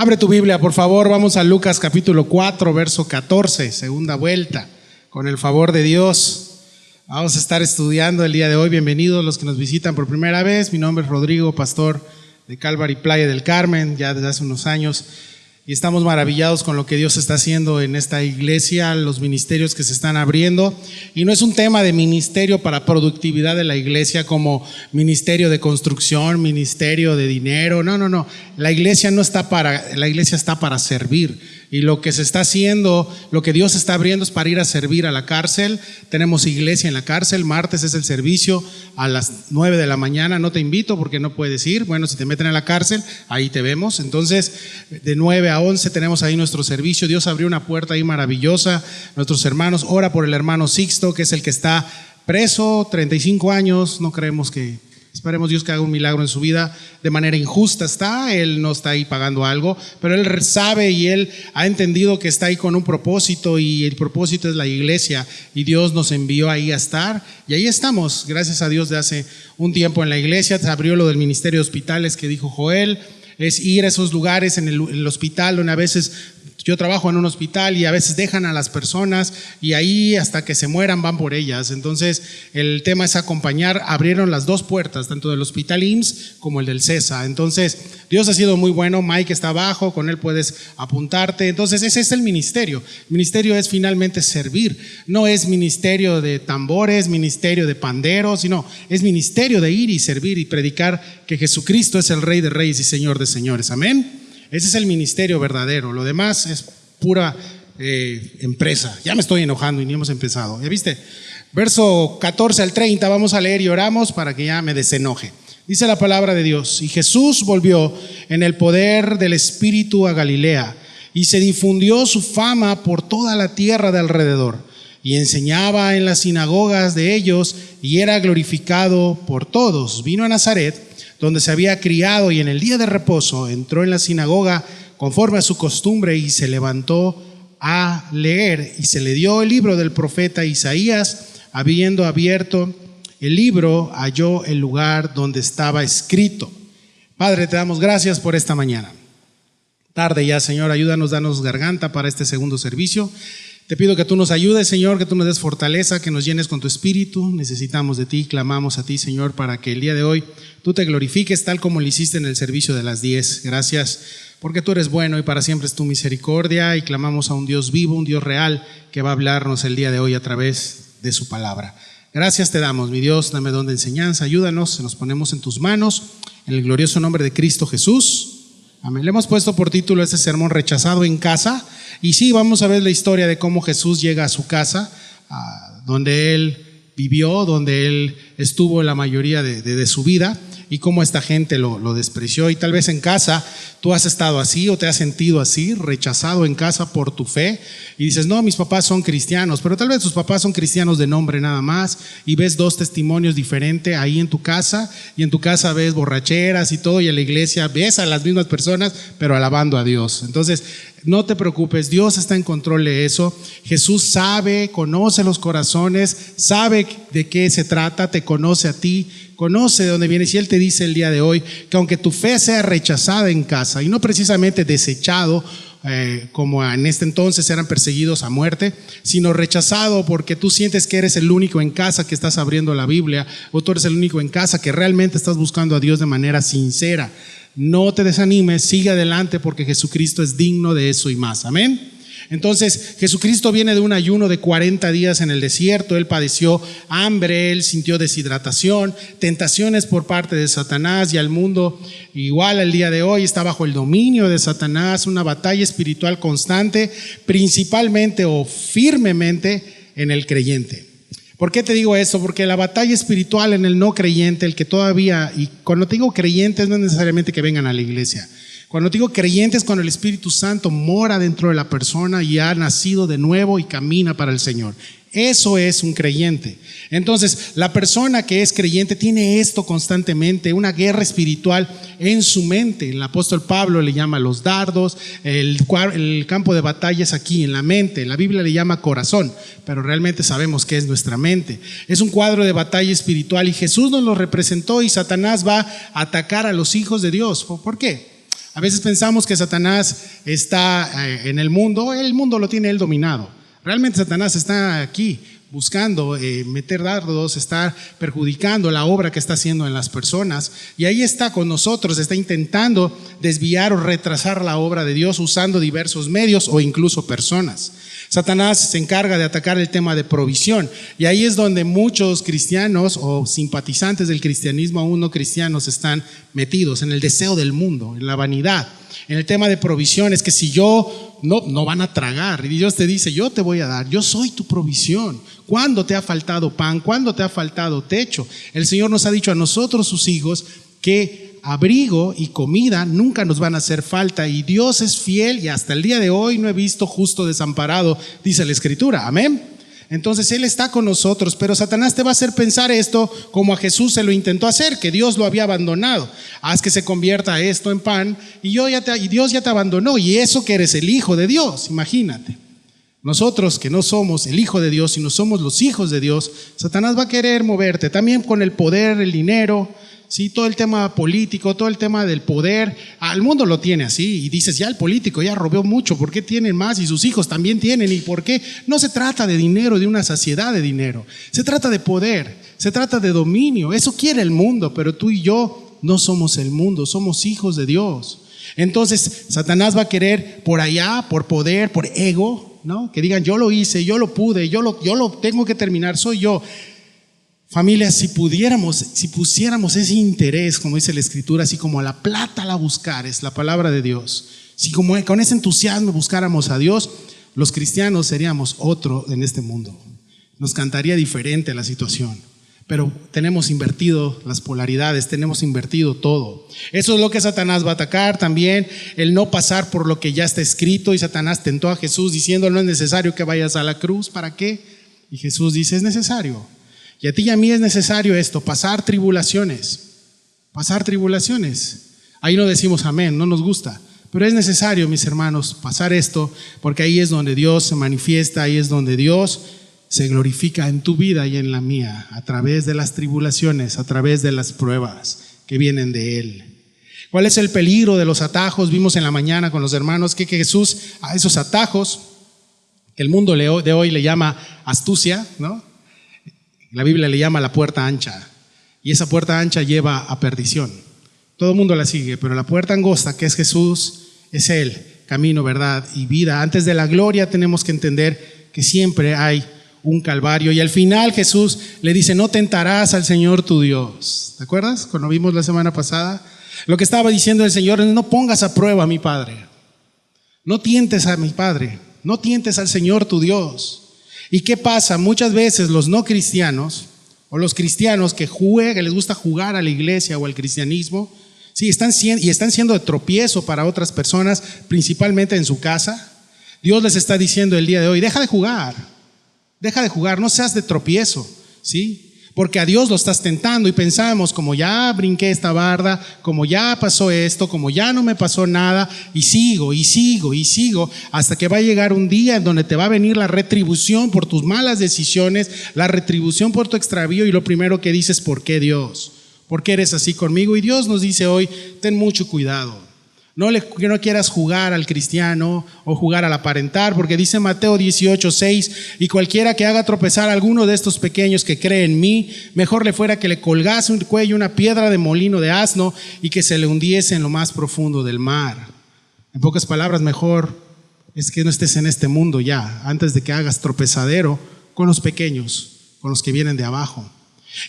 Abre tu Biblia, por favor, vamos a Lucas capítulo 4, verso 14, segunda vuelta, con el favor de Dios. Vamos a estar estudiando el día de hoy. Bienvenidos los que nos visitan por primera vez. Mi nombre es Rodrigo, pastor de Calvary Playa del Carmen, ya desde hace unos años. Y estamos maravillados con lo que Dios está haciendo en esta iglesia, los ministerios que se están abriendo. Y no es un tema de ministerio para productividad de la iglesia como ministerio de construcción, ministerio de dinero. No. La iglesia está para servir. Y lo que se está haciendo, lo que Dios está abriendo es para ir a servir a la cárcel. Tenemos iglesia en la cárcel, martes es el servicio a las 9 de la mañana. No te invito porque no puedes ir. Bueno, si te meten a la cárcel, ahí te vemos. Entonces, de 9 a 11 tenemos ahí nuestro servicio. Dios abrió una puerta ahí maravillosa. Nuestros hermanos, ora por el hermano Sixto, que es el que está preso, 35 años. No creemos que... Esperemos Dios que haga un milagro en su vida. De manera injusta está, él no está ahí pagando algo, pero él sabe y él ha entendido que está ahí con un propósito, y el propósito es la iglesia, y Dios nos envió ahí a estar, y ahí estamos, gracias a Dios. De hace un tiempo en la iglesia se abrió lo del ministerio de hospitales que dijo Joel, es ir a esos lugares en el hospital donde a veces... Yo trabajo en un hospital y a veces dejan a las personas y ahí hasta que se mueran van por ellas. Entonces el tema es acompañar. Abrieron las dos puertas, tanto del hospital IMSS como el del CESA. Entonces Dios ha sido muy bueno. Mike está abajo, con él puedes apuntarte. Entonces ese es el ministerio. El ministerio es finalmente servir. No es ministerio de tambores, ministerio de panderos, sino es ministerio de ir y servir y predicar que Jesucristo es el Rey de Reyes y Señor de Señores. Amén. Ese es el ministerio verdadero. Lo demás es pura empresa. Ya me estoy enojando y ni hemos empezado. ¿Ya viste? Verso 14 al 30 vamos a leer y oramos para que ya me desenoje. Dice la palabra de Dios: y Jesús volvió en el poder del Espíritu a Galilea, y se difundió su fama por toda la tierra de alrededor, y enseñaba en las sinagogas de ellos, y era glorificado por todos. Vino a Nazaret, donde se había criado, y en el día de reposo entró en la sinagoga conforme a su costumbre y se levantó a leer, y se le dio el libro del profeta Isaías. Habiendo abierto el libro, halló el lugar donde estaba escrito. Padre, te damos gracias por esta mañana. Tarde ya, Señor, ayúdanos, danos garganta para este segundo servicio. Te pido que tú nos ayudes, Señor, que tú nos des fortaleza, que nos llenes con tu espíritu. Necesitamos de ti, clamamos a ti, Señor, para que el día de hoy tú te glorifiques tal como lo hiciste en el servicio de las 10. Gracias porque tú eres bueno y para siempre es tu misericordia, y clamamos a un Dios vivo, un Dios real, que va a hablarnos el día de hoy a través de su palabra. Gracias te damos, mi Dios, dame don de enseñanza, ayúdanos, nos ponemos en tus manos, en el glorioso nombre de Cristo Jesús. Amén. Le hemos puesto por título a este sermón: Rechazado en casa. Y sí, vamos a ver la historia de cómo Jesús llega a su casa, donde él vivió, donde él estuvo la mayoría de su vida, y cómo esta gente lo despreció. Y tal vez en casa tú has estado así o te has sentido así, rechazado en casa por tu fe, y dices: no, mis papás son cristianos. Pero tal vez tus papás son cristianos de nombre nada más, y ves dos testimonios diferentes ahí en tu casa, y en tu casa ves borracheras y todo, y en la iglesia ves a las mismas personas pero alabando a Dios. Entonces no te preocupes, Dios está en control de eso. Jesús sabe, conoce los corazones, sabe de qué se trata, te conoce a ti, conoce de dónde vienes, y Él te dice el día de hoy que aunque tu fe sea rechazada en casa, y no precisamente desechado, como en este entonces eran perseguidos a muerte, sino rechazado porque tú sientes que eres el único en casa que estás abriendo la Biblia, o tú eres el único en casa que realmente estás buscando a Dios de manera sincera. No te desanimes, sigue adelante, porque Jesucristo es digno de eso y más. Amén. Entonces Jesucristo viene de un ayuno de 40 días en el desierto. Él padeció hambre, él sintió deshidratación, tentaciones por parte de Satanás, y al mundo igual al día de hoy está bajo el dominio de Satanás, una batalla espiritual constante, principalmente o firmemente en el creyente. ¿Por qué te digo esto? Porque la batalla espiritual en el no creyente, el que todavía, y cuando te digo creyentes no es necesariamente que vengan a la iglesia. Cuando te digo creyentes, cuando el Espíritu Santo mora dentro de la persona y ha nacido de nuevo y camina para el Señor. Eso es un creyente. Entonces, la persona que es creyente tiene esto constantemente, una guerra espiritual en su mente. El apóstol Pablo le llama los dardos, el campo de batalla es aquí, en la mente. La Biblia le llama corazón, pero realmente sabemos que es nuestra mente. Es un cuadro de batalla espiritual, y Jesús nos lo representó, y Satanás va a atacar a los hijos de Dios. ¿Por qué? A veces pensamos que Satanás está en el mundo lo tiene él dominado. Realmente Satanás está aquí buscando meter dardos, está perjudicando la obra que está haciendo en las personas, y ahí está con nosotros, está intentando desviar o retrasar la obra de Dios usando diversos medios o incluso personas. Satanás se encarga de atacar el tema de provisión, y ahí es donde muchos cristianos o simpatizantes del cristianismo aún no cristianos están metidos, en el deseo del mundo, en la vanidad, en el tema de provisión. Es que si yo no van a tragar, y Dios te dice: yo te voy a dar, yo soy tu provisión. ¿Cuándo te ha faltado pan? ¿Cuándo te ha faltado techo? El Señor nos ha dicho a nosotros, sus hijos, que abrigo y comida nunca nos van a hacer falta, y Dios es fiel, y hasta el día de hoy no he visto justo desamparado, dice la Escritura. Amén. Entonces Él está con nosotros, pero Satanás te va a hacer pensar esto como a Jesús se lo intentó hacer, que Dios lo había abandonado. Haz que se convierta esto en pan y Dios ya te abandonó, y eso que eres el Hijo de Dios. Imagínate, nosotros que no somos el Hijo de Dios, sino somos los hijos de Dios, Satanás va a querer moverte también con el poder, el dinero, ¿sí? Todo el tema político, todo el tema del poder. Al mundo lo tiene así, y dices: ya el político ya robó mucho, ¿por qué tienen más? Y sus hijos también tienen, ¿y por qué? No se trata de dinero, de una saciedad de dinero, se trata de poder, se trata de dominio. Eso quiere el mundo, pero tú y yo no somos el mundo, somos hijos de Dios. Entonces Satanás va a querer por allá, por poder, por ego, ¿no? Que digan: yo lo hice, yo lo pude, yo lo tengo que terminar, soy yo. Familia, si pusiéramos ese interés, como dice la Escritura, así como a la plata la buscar, es la palabra de Dios, si como con ese entusiasmo buscáramos a Dios, los cristianos seríamos otro en este mundo. Nos cantaría diferente la situación, pero tenemos invertido las polaridades, tenemos invertido todo. Eso es lo que Satanás va a atacar también, el no pasar por lo que ya está escrito. Y Satanás tentó a Jesús diciendo: no es necesario que vayas a la cruz, ¿para qué? Y Jesús dice: es necesario. Y a ti y a mí es necesario esto, pasar tribulaciones. Ahí no decimos amén, no nos gusta, pero es necesario, mis hermanos, pasar esto, porque ahí es donde Dios se manifiesta, ahí es donde Dios se glorifica en tu vida y en la mía, a través de las tribulaciones, a través de las pruebas que vienen de Él. ¿Cuál es el peligro de los atajos? Vimos en la mañana con los hermanos que Jesús a esos atajos, que el mundo de hoy le llama astucia, ¿no? La Biblia le llama la puerta ancha, y esa puerta ancha lleva a perdición. Todo el mundo la sigue, pero la puerta angosta, que es Jesús, es Él, camino, verdad y vida. Antes de la gloria tenemos que entender que siempre hay un calvario, y al final Jesús le dice: no tentarás al Señor tu Dios. ¿Te acuerdas cuando vimos la semana pasada? Lo que estaba diciendo el Señor es: no pongas a prueba a mi Padre, no tientes a mi Padre, no tientes al Señor tu Dios. ¿Y qué pasa? Muchas veces los no cristianos o los cristianos que les gusta jugar a la iglesia o al cristianismo, sí, están siendo de tropiezo para otras personas, principalmente en su casa. Dios les está diciendo el día de hoy: deja de jugar, no seas de tropiezo, ¿sí? Porque a Dios lo estás tentando, y pensamos: como ya brinqué esta barda, como ya pasó esto, como ya no me pasó nada, y sigo, hasta que va a llegar un día en donde te va a venir la retribución por tus malas decisiones, la retribución por tu extravío, y lo primero que dices: ¿por qué, Dios? ¿Por qué eres así conmigo? Y Dios nos dice hoy: ten mucho cuidado. No quieras jugar al cristiano o jugar al aparentar, porque dice Mateo 18:6: y cualquiera que haga tropezar a alguno de estos pequeños que cree en mí, mejor le fuera que le colgase un cuello una piedra de molino de asno y que se le hundiese en lo más profundo del mar. En pocas palabras, mejor es que no estés en este mundo ya, antes de que hagas tropezadero con los pequeños, con los que vienen de abajo.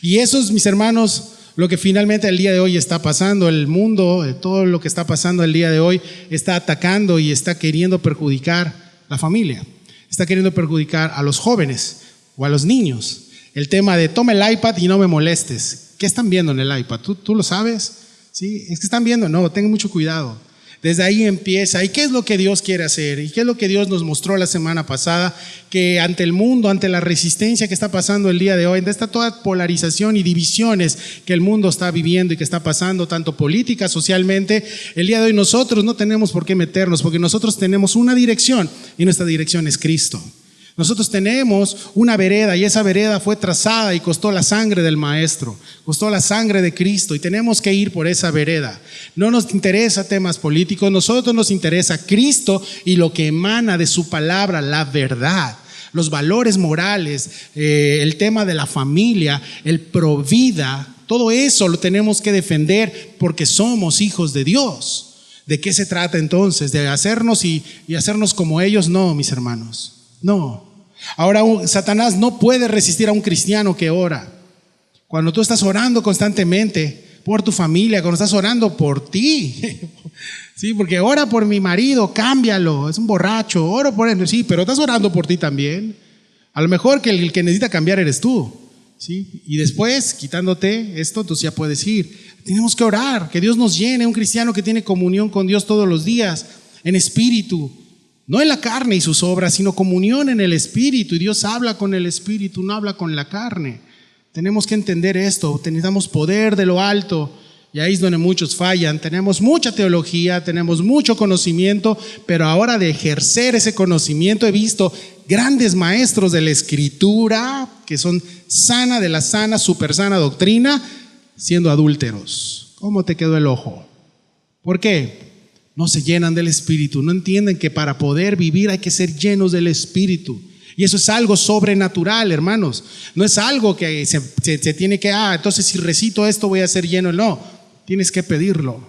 Y eso es, mis hermanos, lo que finalmente el día de hoy está pasando. El mundo, todo lo que está pasando el día de hoy, está atacando y está queriendo perjudicar la familia, está queriendo perjudicar a los jóvenes o a los niños. El tema de: toma el iPad y no me molestes. ¿Qué están viendo en el iPad? ¿Tú lo sabes? ¿Sí? Es que están viendo. No, tengan mucho cuidado. Desde ahí empieza. ¿Y qué es lo que Dios quiere hacer? ¿Y qué es lo que Dios nos mostró la semana pasada? Que ante el mundo, ante la resistencia que está pasando el día de hoy, ante esta toda polarización y divisiones que el mundo está viviendo y que está pasando, tanto política, socialmente, el día de hoy nosotros no tenemos por qué meternos, porque nosotros tenemos una dirección, y nuestra dirección es Cristo. Nosotros tenemos una vereda y esa vereda fue trazada y costó la sangre del Maestro, costó la sangre de Cristo y tenemos que ir por esa vereda. No nos interesa temas políticos, nosotros nos interesa Cristo y lo que emana de su palabra, la verdad, los valores morales, el tema de la familia, el provida, todo eso lo tenemos que defender porque somos hijos de Dios. ¿De qué se trata entonces? ¿De hacernos y hacernos como ellos? No, mis hermanos. No. Ahora Satanás no puede resistir a un cristiano que ora. Cuando tú estás orando constantemente por tu familia, cuando estás orando por ti, sí, porque ora por mi marido, cámbialo, es un borracho, oro por él, sí, pero estás orando por ti también. A lo mejor que el que necesita cambiar eres tú, sí, y después quitándote esto, tú ya puedes ir. Tenemos que orar, que Dios nos llene, un cristiano que tiene comunión con Dios todos los días, en espíritu. No en la carne y sus obras, sino comunión en el Espíritu. Y Dios habla con el Espíritu, no habla con la carne. Tenemos que entender esto. Necesitamos poder de lo alto. Y ahí es donde muchos fallan. Tenemos mucha teología, tenemos mucho conocimiento, pero ahora de ejercer ese conocimiento he visto grandes maestros de la Escritura que son sana de la sana, super sana doctrina, siendo adúlteros. ¿Cómo te quedó el ojo? ¿Por qué? No se llenan del Espíritu, no entienden que para poder vivir hay que ser llenos del Espíritu. Y eso es algo sobrenatural, hermanos. No es algo que se tiene que, entonces si recito esto voy a ser lleno. No, tienes que pedirlo.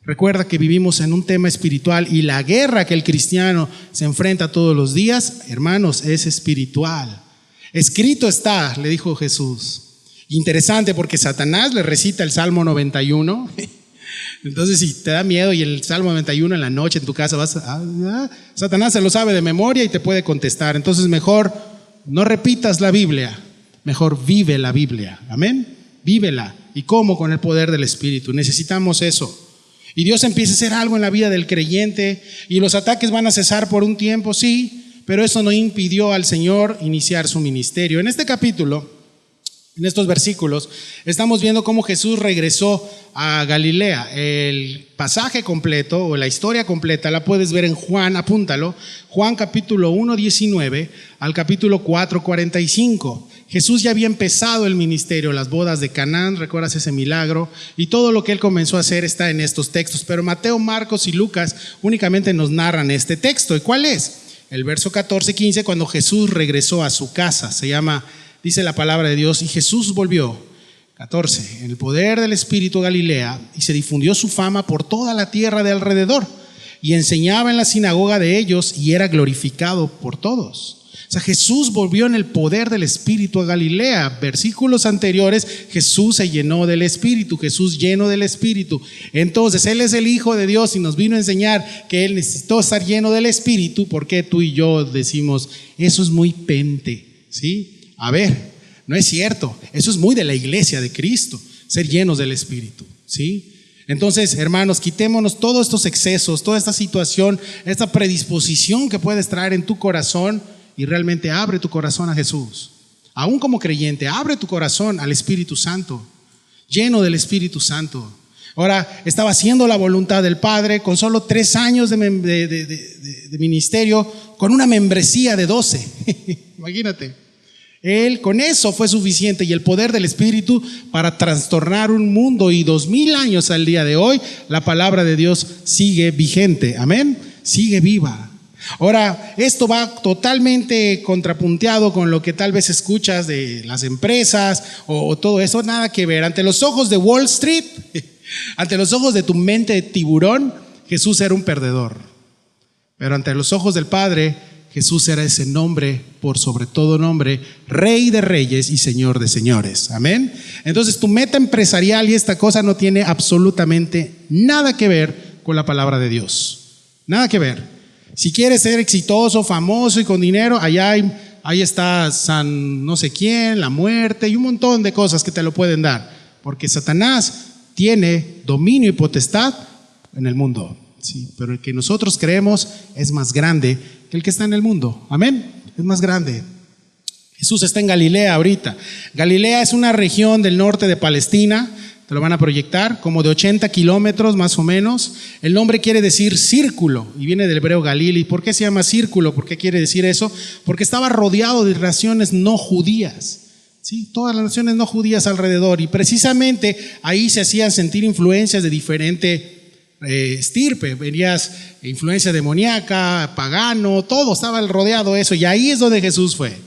Recuerda que vivimos en un tema espiritual y la guerra que el cristiano se enfrenta todos los días, hermanos, es espiritual. Escrito está, le dijo Jesús. Interesante porque Satanás le recita el Salmo 91. Entonces, si te da miedo y el Salmo 91 en la noche en tu casa Satanás se lo sabe de memoria y te puede contestar. Entonces, mejor no repitas la Biblia, mejor vive la Biblia. Amén. Vívela. ¿Y cómo? Con el poder del Espíritu. Necesitamos eso. Y Dios empieza a hacer algo en la vida del creyente y los ataques van a cesar por un tiempo, sí, pero eso no impidió al Señor iniciar su ministerio. En este capítulo, en estos versículos, estamos viendo cómo Jesús regresó a Galilea. El pasaje completo o la historia completa la puedes ver en Juan, apúntalo, Juan capítulo 1, 19 al capítulo 4, 45. Jesús ya había empezado el ministerio, las bodas de Canaán, recuerdas ese milagro, y todo lo que él comenzó a hacer está en estos textos, pero Mateo, Marcos y Lucas únicamente nos narran este texto. ¿Y cuál es? El verso 14, 15, cuando Jesús regresó a su casa, dice la palabra de Dios, y Jesús volvió, 14, en el poder del Espíritu a Galilea, y se difundió su fama por toda la tierra de alrededor, y enseñaba en la sinagoga de ellos, y era glorificado por todos. O sea, Jesús volvió en el poder del Espíritu a Galilea. Versículos anteriores, Jesús se llenó del Espíritu, Jesús lleno del Espíritu. Entonces, Él es el Hijo de Dios y nos vino a enseñar que Él necesitó estar lleno del Espíritu. ¿Por qué tú y yo decimos, eso es muy pente? ¿Sí? A ver, no es cierto. Eso es muy de la iglesia de Cristo, ser llenos del Espíritu. ¿Sí? Entonces, hermanos, quitémonos todos estos excesos, toda esta situación, esta predisposición que puedes traer en tu corazón. Y realmente abre tu corazón a Jesús. Aún como creyente, abre tu corazón al Espíritu Santo, lleno del Espíritu Santo. Ahora, estaba haciendo la voluntad del Padre con solo 3 años de ministerio, con una membresía de 12. Imagínate. Él con eso fue suficiente y el poder del Espíritu para trastornar un mundo. Y 2000 años al día de hoy, la palabra de Dios sigue vigente. Amén. Sigue viva. Ahora, esto va totalmente contrapunteado con lo que tal vez escuchas de las empresas o todo eso, nada que ver. Ante los ojos de Wall Street, ante los ojos de tu mente de tiburón, Jesús era un perdedor. Pero ante los ojos del Padre, Jesús era ese nombre, por sobre todo nombre, Rey de reyes y Señor de señores. Amén. Entonces, tu meta empresarial y esta cosa no tiene absolutamente nada que ver con la palabra de Dios. Nada que ver. Si quieres ser exitoso, famoso y con dinero, ahí está San no sé quién, la muerte y un montón de cosas que te lo pueden dar. Porque Satanás tiene dominio y potestad en el mundo. Sí, pero el que nosotros creemos es más grande que el que está en el mundo. Amén. Es más grande. Jesús está en Galilea ahorita. Galilea es una región del norte de Palestina. te lo van a proyectar, como de 80 kilómetros más o menos. El nombre quiere decir círculo y viene del hebreo Galili. ¿Por qué se llama círculo? ¿Por qué quiere decir eso? Porque estaba rodeado de naciones no judías. Sí, todas las naciones no judías alrededor, y precisamente ahí se hacían sentir influencias de diferente estirpe. Venías influencia demoníaca, pagano, todo estaba rodeado de eso, y ahí es donde Jesús fue.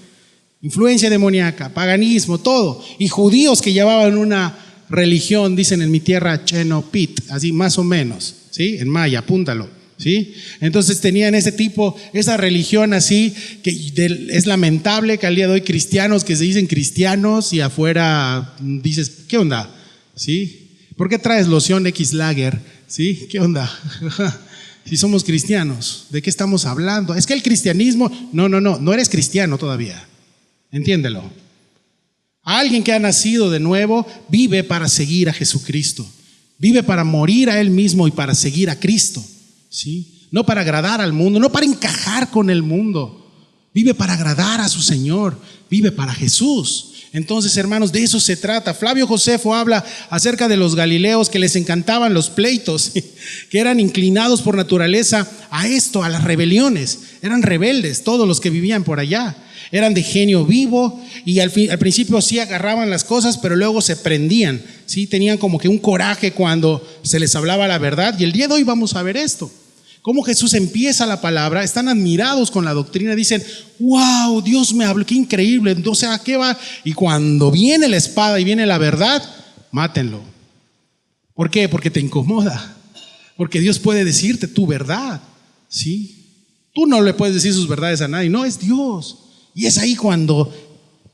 Influencia demoníaca, paganismo, todo, y judíos que llevaban una religión, dicen en mi tierra, Chenopit, así más o menos, ¿sí? En maya, apúntalo. ¿Sí? Entonces tenían ese tipo, esa religión así, que es lamentable que al día de hoy cristianos que se dicen cristianos y afuera dices, ¿qué onda? ¿Sí? ¿Por qué traes loción X Lager? ¿Sí? ¿Qué onda? Si somos cristianos, ¿de qué estamos hablando? Es que el cristianismo, no eres cristiano todavía, entiéndelo. Alguien que ha nacido de nuevo vive para seguir a Jesucristo, vive para morir a él mismo y para seguir a Cristo. ¿Sí? No para agradar al mundo, no para encajar con el mundo. Vive para agradar a su Señor, vive para Jesús. Entonces, hermanos, de eso se trata. Flavio Josefo habla acerca de los galileos que les encantaban los pleitos, que eran inclinados por naturaleza a esto, a las rebeliones. Eran rebeldes todos los que vivían por allá. Eran de genio vivo y al principio sí agarraban las cosas, pero luego se prendían. ¿Sí? Tenían como que un coraje cuando se les hablaba la verdad. Y el día de hoy vamos a ver esto. Cómo Jesús empieza la palabra, están admirados con la doctrina, dicen, wow, Dios me habló, qué increíble, o sea, ¿qué va? Y cuando viene la espada y viene la verdad, mátenlo. ¿Por qué? Porque te incomoda, porque Dios puede decirte tu verdad, ¿sí? Tú no le puedes decir sus verdades a nadie, no, es Dios. Y es ahí cuando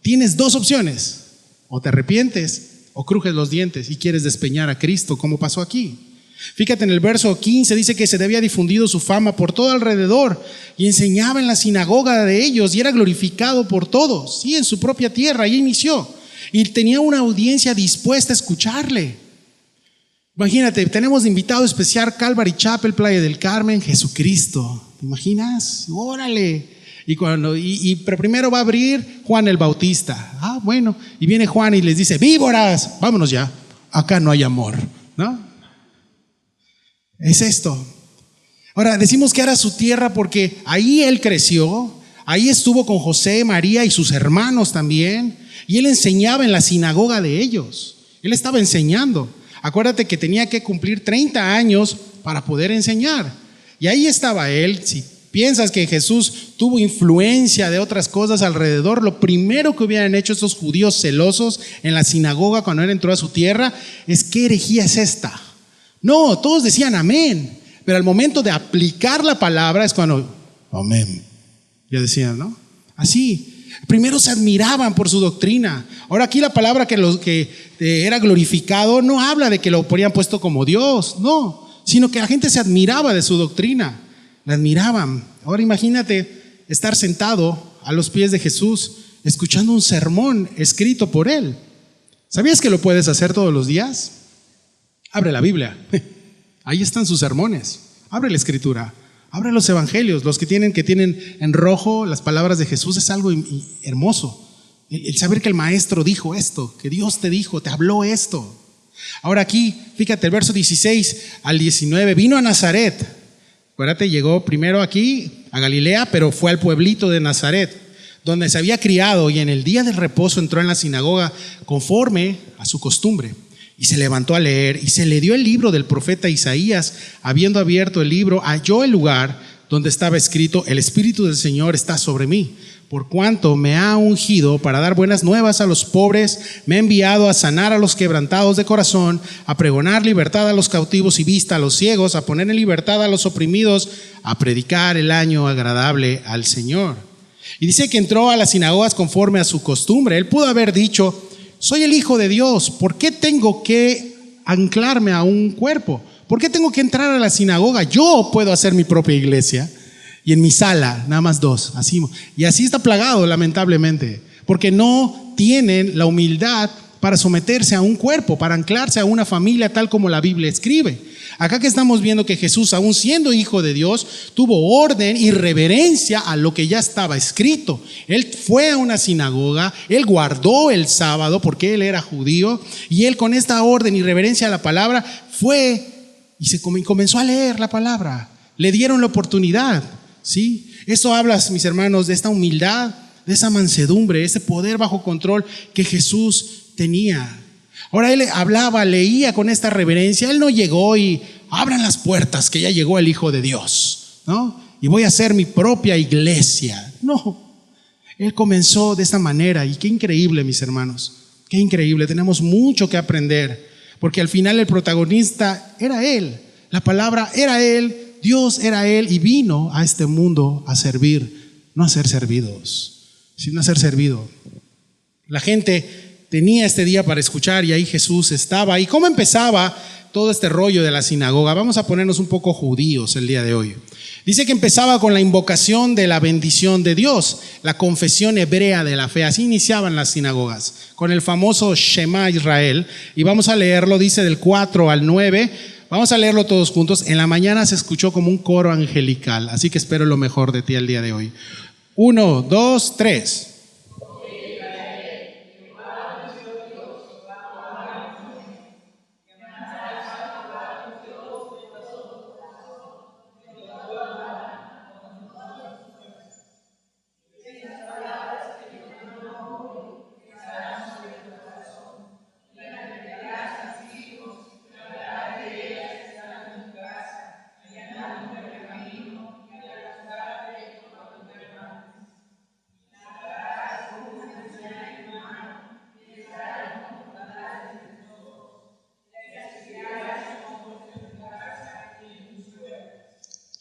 tienes dos opciones, o te arrepientes o crujes los dientes y quieres despeñar a Cristo, como pasó aquí. Fíjate en el verso 15, dice que se había difundido su fama por todo alrededor y enseñaba en la sinagoga de ellos y era glorificado por todos, sí, en su propia tierra, ahí inició, y tenía una audiencia dispuesta a escucharle. Imagínate, tenemos de invitado especial Calvary Chapel, Playa del Carmen, Jesucristo, ¿te imaginas? Órale. Pero primero va a abrir Juan el Bautista. Ah, bueno, y viene Juan y les dice, víboras, vámonos ya, acá no hay amor, ¿no? Es esto. Ahora, decimos que era su tierra porque ahí él creció, ahí estuvo con José, María y sus hermanos también, y él enseñaba en la sinagoga de ellos. Él estaba enseñando. Acuérdate que tenía que cumplir 30 años para poder enseñar. Y ahí estaba él. Si piensas que Jesús tuvo influencia de otras cosas alrededor, lo primero que hubieran hecho estos judíos celosos en la sinagoga cuando él entró a su tierra es, ¿qué herejía es esta? No, todos decían amén, pero al momento de aplicar la palabra es cuando, amén, ya decían, ¿no? Así, primero se admiraban por su doctrina. Ahora aquí la palabra que era glorificado no habla de que lo ponían puesto como Dios, no, sino que la gente se admiraba de su doctrina, la admiraban. Ahora imagínate estar sentado a los pies de Jesús, escuchando un sermón escrito por él. ¿Sabías que lo puedes hacer todos los días? Abre la Biblia, ahí están sus sermones, abre la escritura, abre los evangelios, los que tienen en rojo las palabras de Jesús, es algo hermoso, el saber que el maestro dijo esto, que Dios te dijo, te habló esto. Ahora aquí, fíjate el verso 16 al 19, vino a Nazaret, acuérdate, llegó primero aquí a Galilea, pero fue al pueblito de Nazaret, donde se había criado, y en el día del reposo entró en la sinagoga conforme a su costumbre. Y se levantó a leer, y se le dio el libro del profeta Isaías. Habiendo abierto el libro, halló el lugar donde estaba escrito, el Espíritu del Señor está sobre mí, por cuanto me ha ungido para dar buenas nuevas a los pobres, me ha enviado a sanar a los quebrantados de corazón, a pregonar libertad a los cautivos y vista a los ciegos, a poner en libertad a los oprimidos, a predicar el año agradable al Señor. Y dice que entró a las sinagogas conforme a su costumbre. Él pudo haber dicho, soy el Hijo de Dios, ¿por qué tengo que anclarme a un cuerpo? ¿Por qué tengo que entrar a la sinagoga? Yo puedo hacer mi propia iglesia y en mi sala, nada más dos, así. Y así está plagado, lamentablemente, porque no tienen la humildad para someterse a un cuerpo, para anclarse a una familia tal como la Biblia escribe. Acá que estamos viendo que Jesús, aún siendo hijo de Dios, tuvo orden y reverencia a lo que ya estaba escrito. Él fue a una sinagoga, él guardó el sábado porque él era judío, y él con esta orden y reverencia a la palabra fue y comenzó a leer la palabra. Le dieron la oportunidad, ¿sí? Esto habla, mis hermanos, de esta humildad, de esa mansedumbre, ese poder bajo control que Jesús tenía. Ahora él hablaba, leía con esta reverencia. Él no llegó y abran las puertas que ya llegó el Hijo de Dios, ¿no? Y voy a hacer mi propia iglesia. No, él comenzó de esta manera. Y qué increíble, mis hermanos, qué increíble. Tenemos mucho que aprender, porque al final el protagonista era él, la palabra era él, Dios era él, y vino a este mundo a servir, no a ser servidos, sino a ser servido. La gente tenía este día para escuchar y ahí Jesús estaba. ¿Y cómo empezaba todo este rollo de la sinagoga? Vamos a ponernos un poco judíos el día de hoy. Dice que empezaba con la invocación de la bendición de Dios, la confesión hebrea de la fe. Así iniciaban las sinagogas, con el famoso Shema Israel. Y vamos a leerlo, dice del 4 al 9. Vamos a leerlo todos juntos. En la mañana se escuchó como un coro angelical, así que espero lo mejor de ti el día de hoy. 1, 2, 3.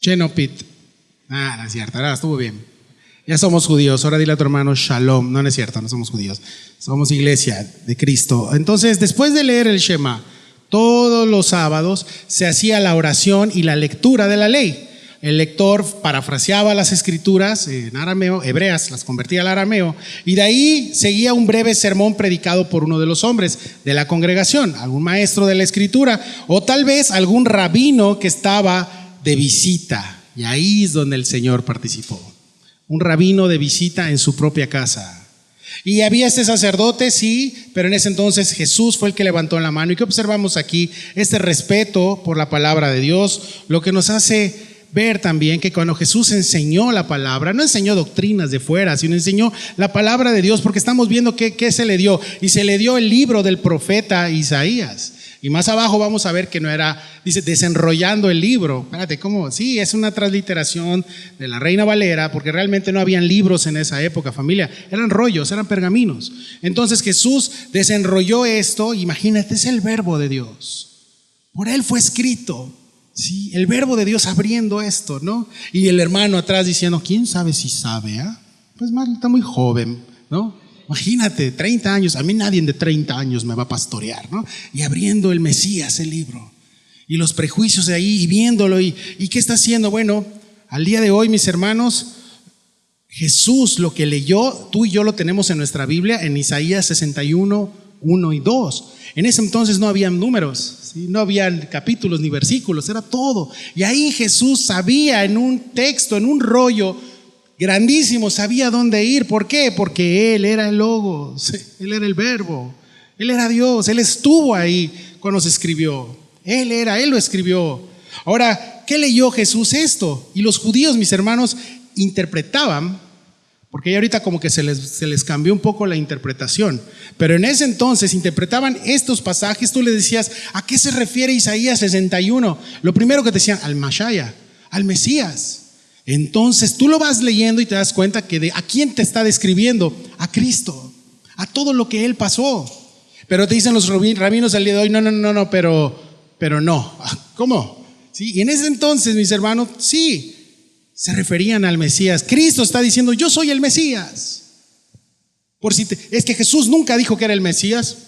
Chenopit. No es cierto, ahora estuvo bien. Ya somos judíos, ahora dile a tu hermano Shalom. No es cierto, no somos judíos, somos iglesia de Cristo. Entonces, después de leer el Shema, todos los sábados se hacía la oración y la lectura de la ley. El lector parafraseaba las escrituras en arameo, hebreas, las convertía al arameo, y de ahí seguía un breve sermón predicado por uno de los hombres de la congregación, algún maestro de la escritura, o tal vez algún rabino que estaba de visita, y ahí es donde el Señor participó. Un rabino de visita en su propia casa. Y había este sacerdote, sí, pero en ese entonces Jesús fue el que levantó la mano. ¿Y qué observamos aquí? Este respeto por la palabra de Dios, lo que nos hace ver también que cuando Jesús enseñó la palabra, no enseñó doctrinas de fuera, sino enseñó la palabra de Dios, porque estamos viendo qué se le dio. Y se le dio el libro del profeta Isaías. Y más abajo vamos a ver que no era, dice, desenrollando el libro. Espérate, ¿cómo? Sí, es una transliteración de la Reina Valera, porque realmente no habían libros en esa época, familia. Eran rollos, eran pergaminos. Entonces Jesús desenrolló esto. Imagínate, es el verbo de Dios. Por él fue escrito. Sí, el verbo de Dios abriendo esto, ¿no? Y el hermano atrás diciendo, ¿quién sabe si sabe? Pues más, está muy joven, ¿no? Imagínate, 30 años, a mí nadie de 30 años me va a pastorear, ¿no? Y abriendo el Mesías, el libro, y los prejuicios de ahí, y viéndolo, y ¿qué está haciendo? Bueno, al día de hoy, mis hermanos, Jesús lo que leyó, tú y yo lo tenemos en nuestra Biblia, en Isaías 61, 1 y 2. En ese entonces no habían números, ¿sí? No habían capítulos ni versículos, era todo. Y ahí Jesús sabía en un texto, en un rollo grandísimo, sabía dónde ir. ¿Por qué? Porque Él era el Logos, Él era el Verbo, Él era Dios, Él estuvo ahí cuando se escribió. Él lo escribió. Ahora, ¿qué leyó Jesús esto? Y los judíos, mis hermanos, interpretaban, porque ya ahorita como que se les cambió un poco la interpretación, pero en ese entonces interpretaban estos pasajes. Tú le decías, ¿a qué se refiere Isaías 61? Lo primero que te decían, al Mashaya, al Mesías. Entonces tú lo vas leyendo y te das cuenta que ¿a quién te está describiendo? A Cristo, a todo lo que Él pasó. Pero te dicen los rabinos al día de hoy, no, pero no. ¿Cómo? ¿Sí? Y en ese entonces, mis hermanos, sí, se referían al Mesías. Cristo está diciendo, yo soy el Mesías. Es que Jesús nunca dijo que era el Mesías.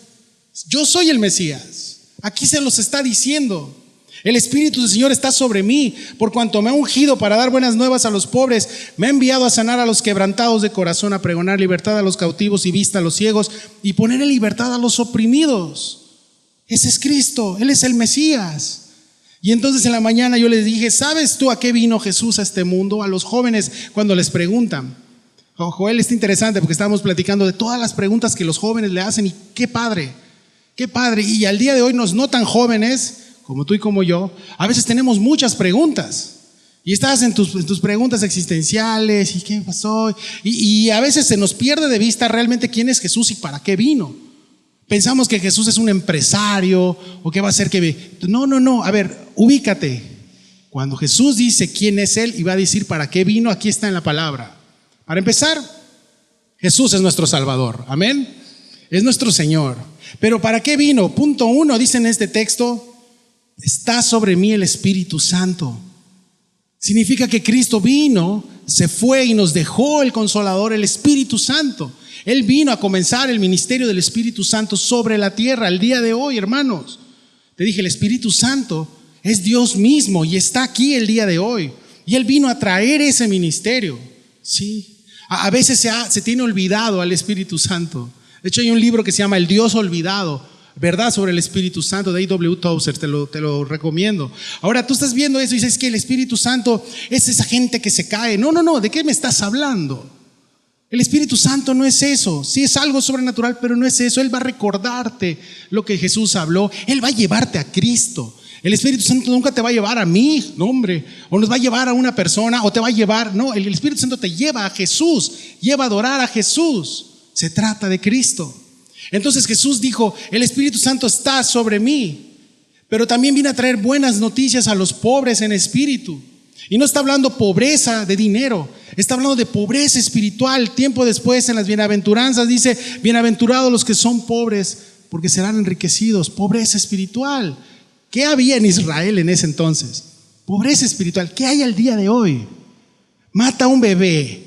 Yo soy el Mesías. Aquí se los está diciendo. El Espíritu del Señor está sobre mí, por cuanto me ha ungido para dar buenas nuevas a los pobres, me ha enviado a sanar a los quebrantados de corazón, a pregonar libertad a los cautivos y vista a los ciegos, y poner en libertad a los oprimidos. Ese es Cristo, Él es el Mesías. Y entonces en la mañana yo les dije, ¿sabes tú a qué vino Jesús a este mundo? A los jóvenes cuando les preguntan. Joel, está interesante porque estábamos platicando de todas las preguntas que los jóvenes le hacen, y qué padre. Y al día de hoy no tan jóvenes como tú y como yo, a veces tenemos muchas preguntas y estás en tus preguntas existenciales y qué pasó, y a veces se nos pierde de vista realmente quién es Jesús y para qué vino. Pensamos que Jesús es un empresario o que va a ser que... No, a ver, ubícate. Cuando Jesús dice quién es Él y va a decir para qué vino, aquí está en la palabra. Para empezar, Jesús es nuestro Salvador, amén, es nuestro Señor. Pero ¿para qué vino? Punto 1, dice en este texto: está sobre mí el Espíritu Santo. Significa que Cristo vino, se fue y nos dejó el Consolador, el Espíritu Santo. Él vino a comenzar el ministerio del Espíritu Santo sobre la tierra el día de hoy, hermanos. Te dije, el Espíritu Santo es Dios mismo y está aquí el día de hoy. Y Él vino a traer ese ministerio. Sí. A veces se tiene olvidado al Espíritu Santo. De hecho, hay un libro que se llama El Dios Olvidado, ¿verdad?, sobre el Espíritu Santo, de A.W. Tozer, te lo recomiendo. Ahora tú estás viendo eso y dices que el Espíritu Santo es esa gente que se cae. No, ¿de qué me estás hablando? El Espíritu Santo no es eso. Sí es algo sobrenatural, pero no es eso. Él va a recordarte lo que Jesús habló. Él va a llevarte a Cristo. El Espíritu Santo nunca te va a llevar a mí, no, hombre, o nos va a llevar a una persona, o te va a llevar, no, el Espíritu Santo te lleva a Jesús, lleva a adorar a Jesús. Se trata de Cristo. Entonces Jesús dijo, el Espíritu Santo está sobre mí, pero también viene a traer buenas noticias a los pobres en espíritu. Y no está hablando pobreza de dinero, está hablando de pobreza espiritual. Tiempo después en las bienaventuranzas dice, bienaventurados los que son pobres, porque serán enriquecidos. Pobreza espiritual. ¿Qué había en Israel en ese entonces? Pobreza espiritual. ¿Qué hay al día de hoy? Mata a un bebé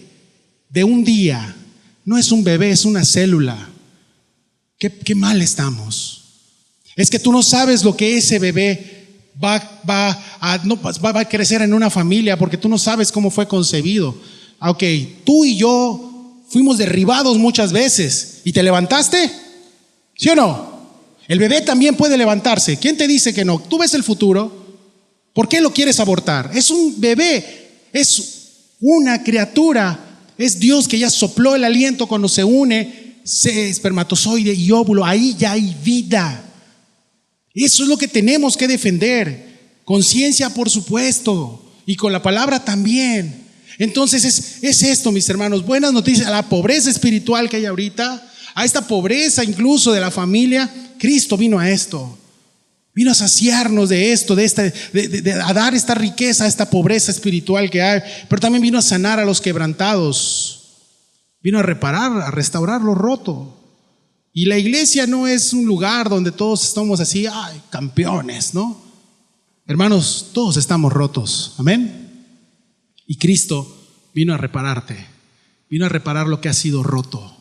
de un día. No es un bebé, es una célula. Qué mal estamos. Es que tú no sabes lo que ese bebé va a crecer en una familia, porque tú no sabes cómo fue concebido. Ok, tú y yo fuimos derribados muchas veces. ¿Y te levantaste? ¿Sí o no? El bebé también puede levantarse. ¿Quién te dice que no? Tú ves el futuro. ¿Por qué lo quieres abortar? Es un bebé, es una criatura. Es Dios que ya sopló el aliento cuando se une espermatozoide y óvulo. Ahí ya hay vida. Eso es lo que tenemos que defender. Conciencia, por supuesto, y con la palabra también. Entonces es esto, mis hermanos, buenas noticias. A la pobreza espiritual que hay ahorita, a esta pobreza incluso de la familia, Cristo vino a esto. Vino a saciarnos de esto, a dar esta riqueza, a esta pobreza espiritual que hay. Pero también vino a sanar a los quebrantados. Vino a reparar, a restaurar lo roto. Y la iglesia no es un lugar donde todos estamos así, campeones, ¿no? Hermanos, todos estamos rotos, amén. Y Cristo vino a repararte, vino a reparar lo que ha sido roto.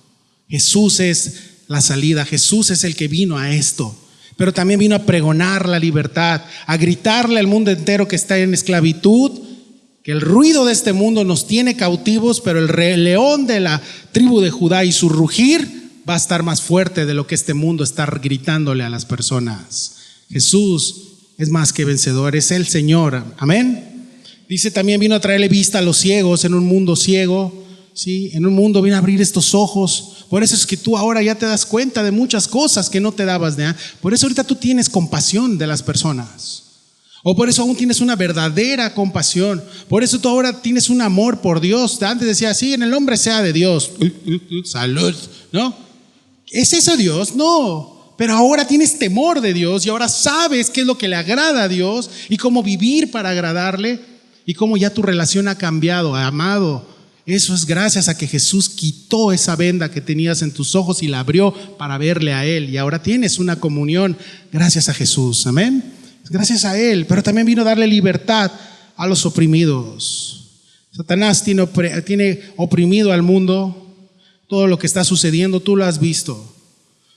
Jesús es la salida, Jesús es el que vino a esto. Pero también vino a pregonar la libertad, a gritarle al mundo entero que está en esclavitud, que el ruido de este mundo nos tiene cautivos, pero el león de la tribu de Judá y su rugir va a estar más fuerte de lo que este mundo está gritándole a las personas. Jesús es más que vencedor, es el Señor, amén. Dice también vino a traerle vista a los ciegos en un mundo ciego, ¿sí? En un mundo vino a abrir estos ojos. Por eso es que tú ahora ya te das cuenta de muchas cosas que no te dabas de antes. Por eso ahorita tú tienes compasión de las personas. O por eso aún tienes una verdadera compasión. Por eso tú ahora tienes un amor por Dios. Antes decía, sí, en el nombre sea de Dios. Salud, ¿no? ¿Es eso Dios? No. Pero ahora tienes temor de Dios y ahora sabes qué es lo que le agrada a Dios y cómo vivir para agradarle y cómo ya tu relación ha cambiado, amado. Eso es gracias a que Jesús quitó esa venda que tenías en tus ojos y la abrió para verle a Él. Y ahora tienes una comunión gracias a Jesús, amén. Gracias a Él, pero también vino a darle libertad a los oprimidos. Satanás tiene oprimido al mundo. Todo lo que está sucediendo, tú lo has visto.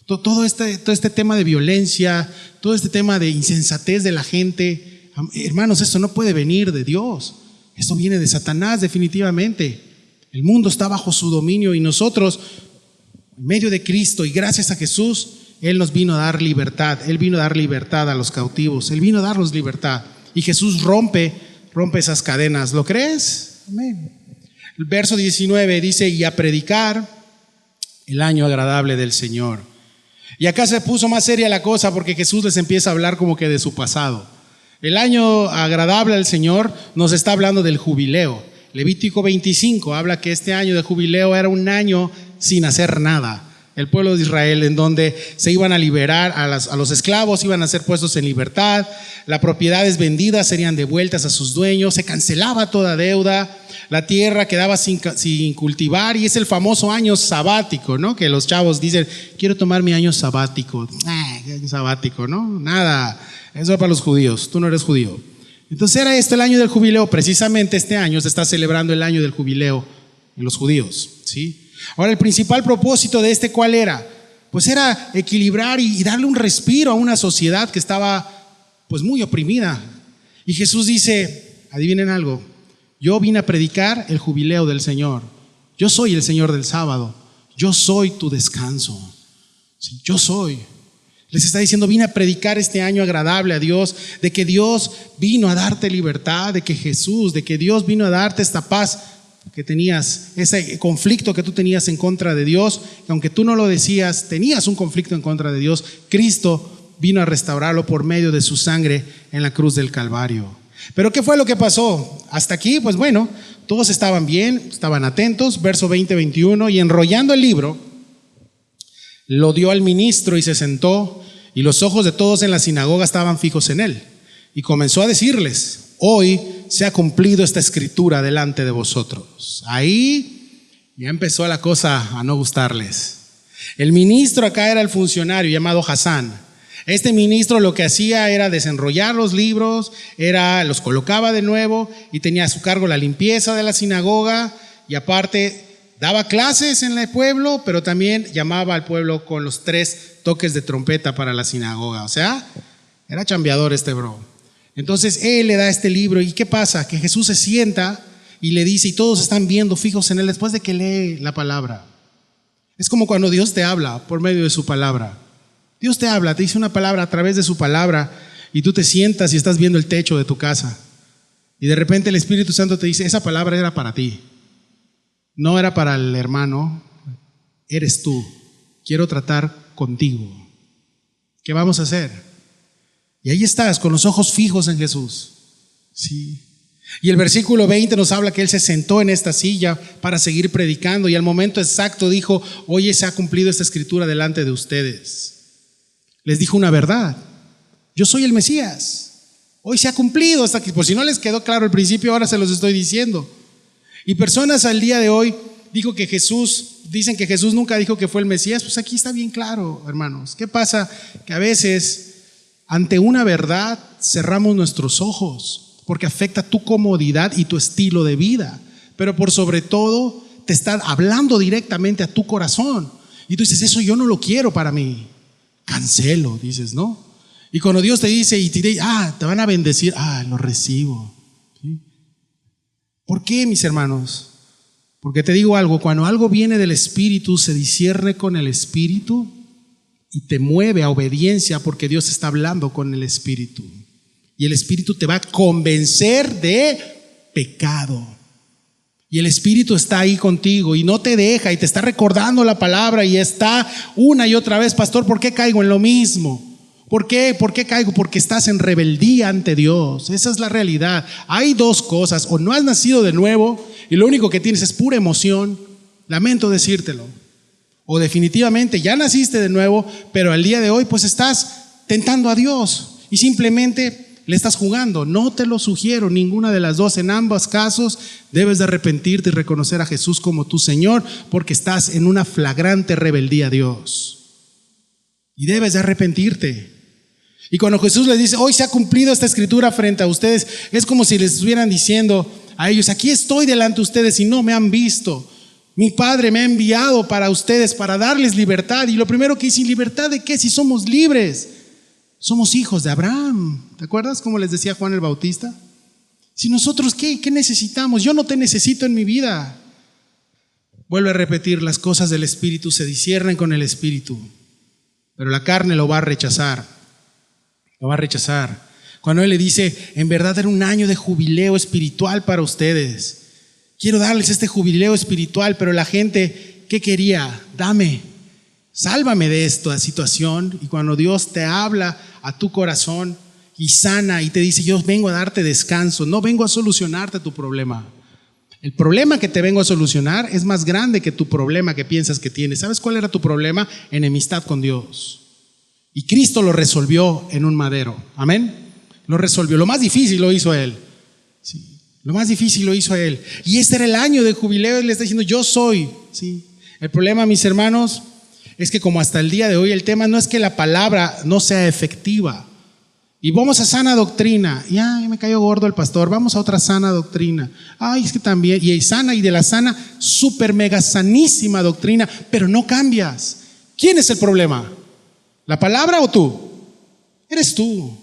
Todo este tema de violencia, todo este tema de insensatez de la gente, Hermanos, esto no puede venir de Dios. Esto viene de Satanás definitivamente. El mundo está bajo su dominio y nosotros, en medio de Cristo y gracias a Jesús, Él nos vino a dar libertad. Él vino a dar libertad a los cautivos. Él vino a darnos libertad. Y Jesús rompe esas cadenas. ¿Lo crees? Amén. El verso 19 dice, y a predicar el año agradable del Señor. Y acá se puso más seria la cosa porque Jesús les empieza a hablar como que de su pasado. El año agradable del Señor nos está hablando del jubileo. Levítico 25 habla que este año de jubileo era un año sin hacer nada. El pueblo de Israel, en donde se iban a liberar a los esclavos, iban a ser puestos en libertad, las propiedades vendidas serían devueltas a sus dueños, se cancelaba toda deuda, la tierra quedaba sin cultivar, y es el famoso año sabático, ¿no? Que los chavos dicen, quiero tomar mi año sabático. ¿Qué año sabático, no? Nada, eso es para los judíos, tú no eres judío. Entonces era esto el año del jubileo. Precisamente este año se está celebrando el año del jubileo en los judíos, ¿sí? Ahora, el principal propósito de ¿cuál era? Pues era equilibrar y darle un respiro a una sociedad que estaba pues muy oprimida. Y Jesús dice, adivinen algo, yo vine a predicar el jubileo del Señor. Yo soy el Señor del sábado. Yo soy tu descanso. Sí, yo soy. Les está diciendo, vine a predicar este año agradable a Dios, de que Dios vino a darte libertad, de que Dios vino a darte esta paz que tenías, ese conflicto que tú tenías en contra de Dios, que aunque tú no lo decías, tenías un conflicto en contra de Dios. Cristo vino a restaurarlo por medio de su sangre en la cruz del Calvario. Pero ¿qué fue lo que pasó? Hasta aquí, pues bueno, todos estaban bien, estaban atentos. Verso 20-21, y enrollando el libro, lo dio al ministro y se sentó, y los ojos de todos en la sinagoga estaban fijos en él. Y comenzó a decirles, hoy se ha cumplido esta escritura delante de vosotros. Ahí ya empezó la cosa a no gustarles. El ministro acá era el funcionario llamado Jasán. Este ministro lo que hacía era desenrollar los libros, los colocaba de nuevo y tenía a su cargo la limpieza de la sinagoga, y aparte daba clases en el pueblo, pero también llamaba al pueblo con los 3 toques de trompeta para la sinagoga. O sea, era chambeador este bro. Entonces él le da este libro, y ¿qué pasa? Que Jesús se sienta y le dice, y todos están viendo fijos en él después de que lee la palabra. Es como cuando Dios te habla por medio de su palabra. Dios te habla, te dice una palabra a través de su palabra, y tú te sientas y estás viendo el techo de tu casa, y de repente el Espíritu Santo te dice, esa palabra era para ti, no era para el hermano, eres tú, quiero tratar contigo. ¿Qué vamos a hacer? Y ahí estás, con los ojos fijos en Jesús. Sí. Y el versículo 20 nos habla que Él se sentó en esta silla para seguir predicando, y al momento exacto dijo, hoy se ha cumplido esta escritura delante de ustedes. Les dijo una verdad: yo soy el Mesías. Hoy se ha cumplido hasta aquí. Por si no les quedó claro al principio, ahora se los estoy diciendo. Y personas al día de hoy dicen que Jesús nunca dijo que fue el Mesías. Pues aquí está bien claro, hermanos. ¿Qué pasa? Que a veces ante una verdad cerramos nuestros ojos porque afecta tu comodidad y tu estilo de vida, pero por sobre todo te está hablando directamente a tu corazón, y tú dices, eso yo no lo quiero para mí, cancelo, dices, ¿no? Y cuando Dios te dice y te dice, te van a bendecir, lo recibo. ¿Sí? ¿Por qué, mis hermanos? Porque te digo algo, cuando algo viene del Espíritu, se discierne con el Espíritu y te mueve a obediencia, porque Dios está hablando con el Espíritu. Y el Espíritu te va a convencer de pecado. Y el Espíritu está ahí contigo y no te deja, y te está recordando la palabra, y está una y otra vez, pastor, ¿por qué caigo en lo mismo? ¿Por qué caigo? Porque estás en rebeldía ante Dios. Esa es la realidad. Hay dos cosas: o no has nacido de nuevo y lo único que tienes es pura emoción, lamento decírtelo, o definitivamente ya naciste de nuevo, pero al día de hoy pues estás tentando a Dios y simplemente le estás jugando. No te lo sugiero, ninguna de las dos. En ambos casos debes de arrepentirte y reconocer a Jesús como tu Señor, porque estás en una flagrante rebeldía a Dios y debes de arrepentirte. Y cuando Jesús les dice, hoy se ha cumplido esta escritura frente a ustedes, es como si les estuvieran diciendo a ellos, aquí estoy delante de ustedes y no me han visto. Mi Padre me ha enviado para ustedes, para darles libertad. Y lo primero que dice, ¿libertad de qué? Si somos libres. Somos hijos de Abraham. ¿Te acuerdas cómo les decía Juan el Bautista? Si nosotros, ¿qué necesitamos? Yo no te necesito en mi vida. Vuelvo a repetir, las cosas del Espíritu se disciernen con el Espíritu, pero la carne lo va a rechazar. Lo va a rechazar. Cuando Él le dice, en verdad era un año de jubileo espiritual para ustedes. Quiero darles este jubileo espiritual, pero la gente, ¿qué quería? Dame, sálvame de esta situación. Y cuando Dios te habla a tu corazón y sana y te dice, yo vengo a darte descanso, no vengo a solucionarte tu problema. El problema que te vengo a solucionar es más grande que tu problema que piensas que tienes. ¿Sabes cuál era tu problema? Enemistad con Dios. Y Cristo lo resolvió en un madero. Amén. Lo resolvió. Lo más difícil lo hizo Él. Sí. Lo más difícil lo hizo Él. Y este era el año de jubileo. Él le está diciendo, yo soy. Sí. El problema, mis hermanos, es que como hasta el día de hoy el tema no es que la palabra no sea efectiva. Y vamos a sana doctrina. Y ay, me cayó gordo el pastor. Vamos a otra sana doctrina. Ay, es que también. Y hay sana y de la sana, súper mega sanísima doctrina. Pero no cambias. ¿Quién es el problema? ¿La palabra o tú? Eres tú.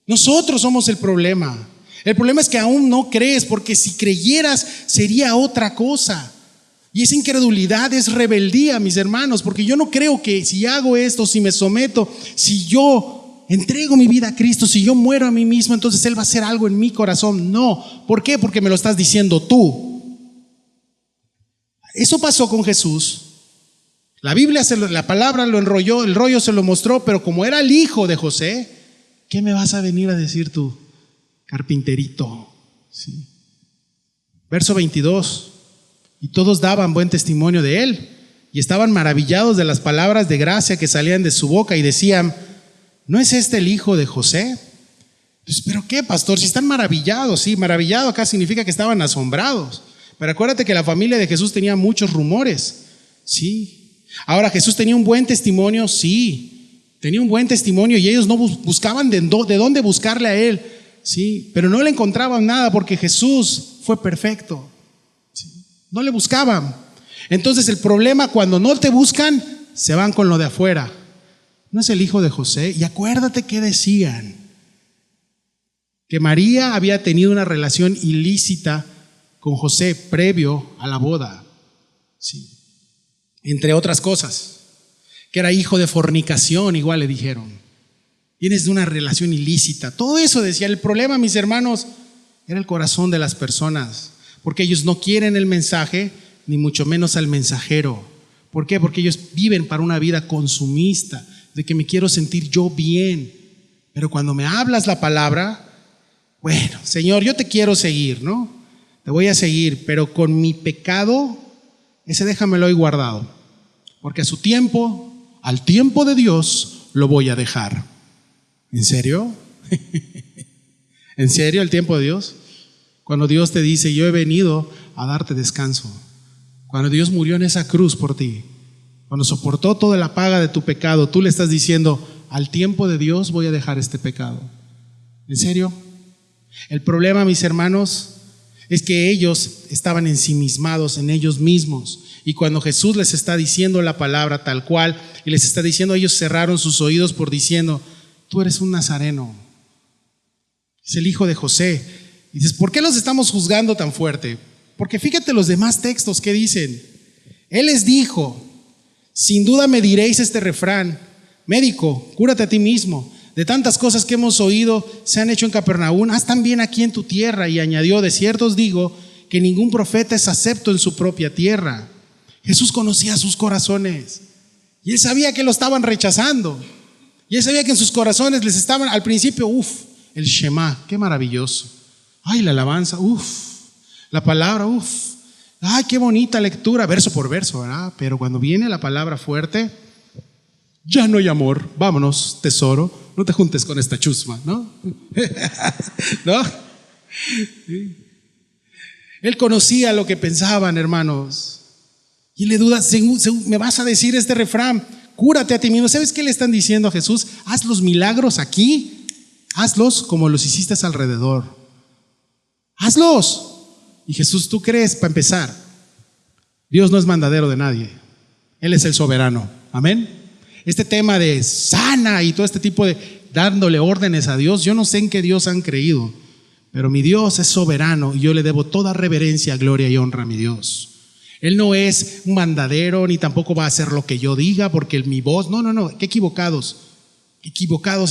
Nosotros somos el problema. El problema es que aún no crees, porque si creyeras sería otra cosa. Y esa incredulidad es rebeldía, mis hermanos, porque yo no creo que si hago esto, si me someto, si yo entrego mi vida a Cristo, si yo muero a mí mismo, entonces Él va a hacer algo en mi corazón. No. ¿Por qué? Porque me lo estás diciendo tú. Eso pasó con Jesús. La Biblia, la palabra lo enrolló, el rollo se lo mostró, pero como era el hijo de José, ¿qué me vas a venir a decir tú, carpinterito? Sí. Verso 22. Y todos daban buen testimonio de él y estaban maravillados de las palabras de gracia que salían de su boca y decían, ¿no es este el hijo de José? Entonces, ¿pero qué, pastor? Si están maravillados, sí, maravillado acá significa que estaban asombrados. Pero acuérdate que la familia de Jesús tenía muchos rumores, sí. Ahora, ¿Jesús tenía un buen testimonio? Sí, tenía un buen testimonio y ellos no buscaban de dónde buscarle a él, sí, pero no le encontraban nada porque Jesús fue perfecto, sí. No le buscaban. Entonces el problema, cuando no te buscan, se van con lo de afuera. ¿No es el hijo de José? Y acuérdate que decían que María había tenido una relación ilícita con José previo a la boda, sí. Entre otras cosas, que era hijo de fornicación, igual le dijeron. Vienes de una relación ilícita. Todo eso decía. El problema, mis hermanos, era el corazón de las personas, porque ellos no quieren el mensaje, ni mucho menos al mensajero. ¿Por qué? Porque ellos viven para una vida consumista, de que me quiero sentir yo bien. Pero cuando me hablas la palabra, bueno, Señor, yo te quiero seguir, ¿no? Te voy a seguir, pero con mi pecado, ese déjamelo ahí guardado, porque a su tiempo, al tiempo de Dios, lo voy a dejar. ¿En serio? ¿En serio el tiempo de Dios? Cuando Dios te dice, yo he venido a darte descanso. Cuando Dios murió en esa cruz por ti, cuando soportó toda la paga de tu pecado, tú le estás diciendo, al tiempo de Dios voy a dejar este pecado. ¿En serio? El problema, mis hermanos, es que ellos estaban ensimismados en ellos mismos. Y cuando Jesús les está diciendo la palabra tal cual, y les está diciendo, ellos cerraron sus oídos por diciendo, tú eres un nazareno. Es el hijo de José. Y dices, ¿por qué los estamos juzgando tan fuerte? Porque fíjate los demás textos que dicen. Él les dijo, sin duda me diréis este refrán, médico, cúrate a ti mismo. De tantas cosas que hemos oído se han hecho en Capernaum, haz también aquí en tu tierra. Y añadió, de cierto os digo que ningún profeta es acepto en su propia tierra. Jesús conocía sus corazones y él sabía que lo estaban rechazando. Y él sabía que en sus corazones les estaban al principio, el Shema, qué maravilloso. Ay, la alabanza, la palabra, ay, qué bonita lectura, verso por verso, ¿verdad? Pero cuando viene la palabra fuerte, ya no hay amor. Vámonos, tesoro, no te juntes con esta chusma, ¿no? ¿No? ¿Sí? Él conocía lo que pensaban, hermanos. Y le duda, me vas a decir este refrán, cúrate a ti mismo. ¿Sabes qué le están diciendo a Jesús? Haz los milagros aquí, hazlos como los hiciste alrededor. Hazlos. Y Jesús, ¿tú crees? Para empezar, Dios no es mandadero de nadie. Él es el soberano. Amén. Este tema de sana y todo este tipo de dándole órdenes a Dios. Yo no sé en qué Dios han creído, pero mi Dios es soberano y yo le debo toda reverencia, gloria y honra a mi Dios. Él no es un mandadero, ni tampoco va a hacer lo que yo diga porque mi voz, no, qué equivocados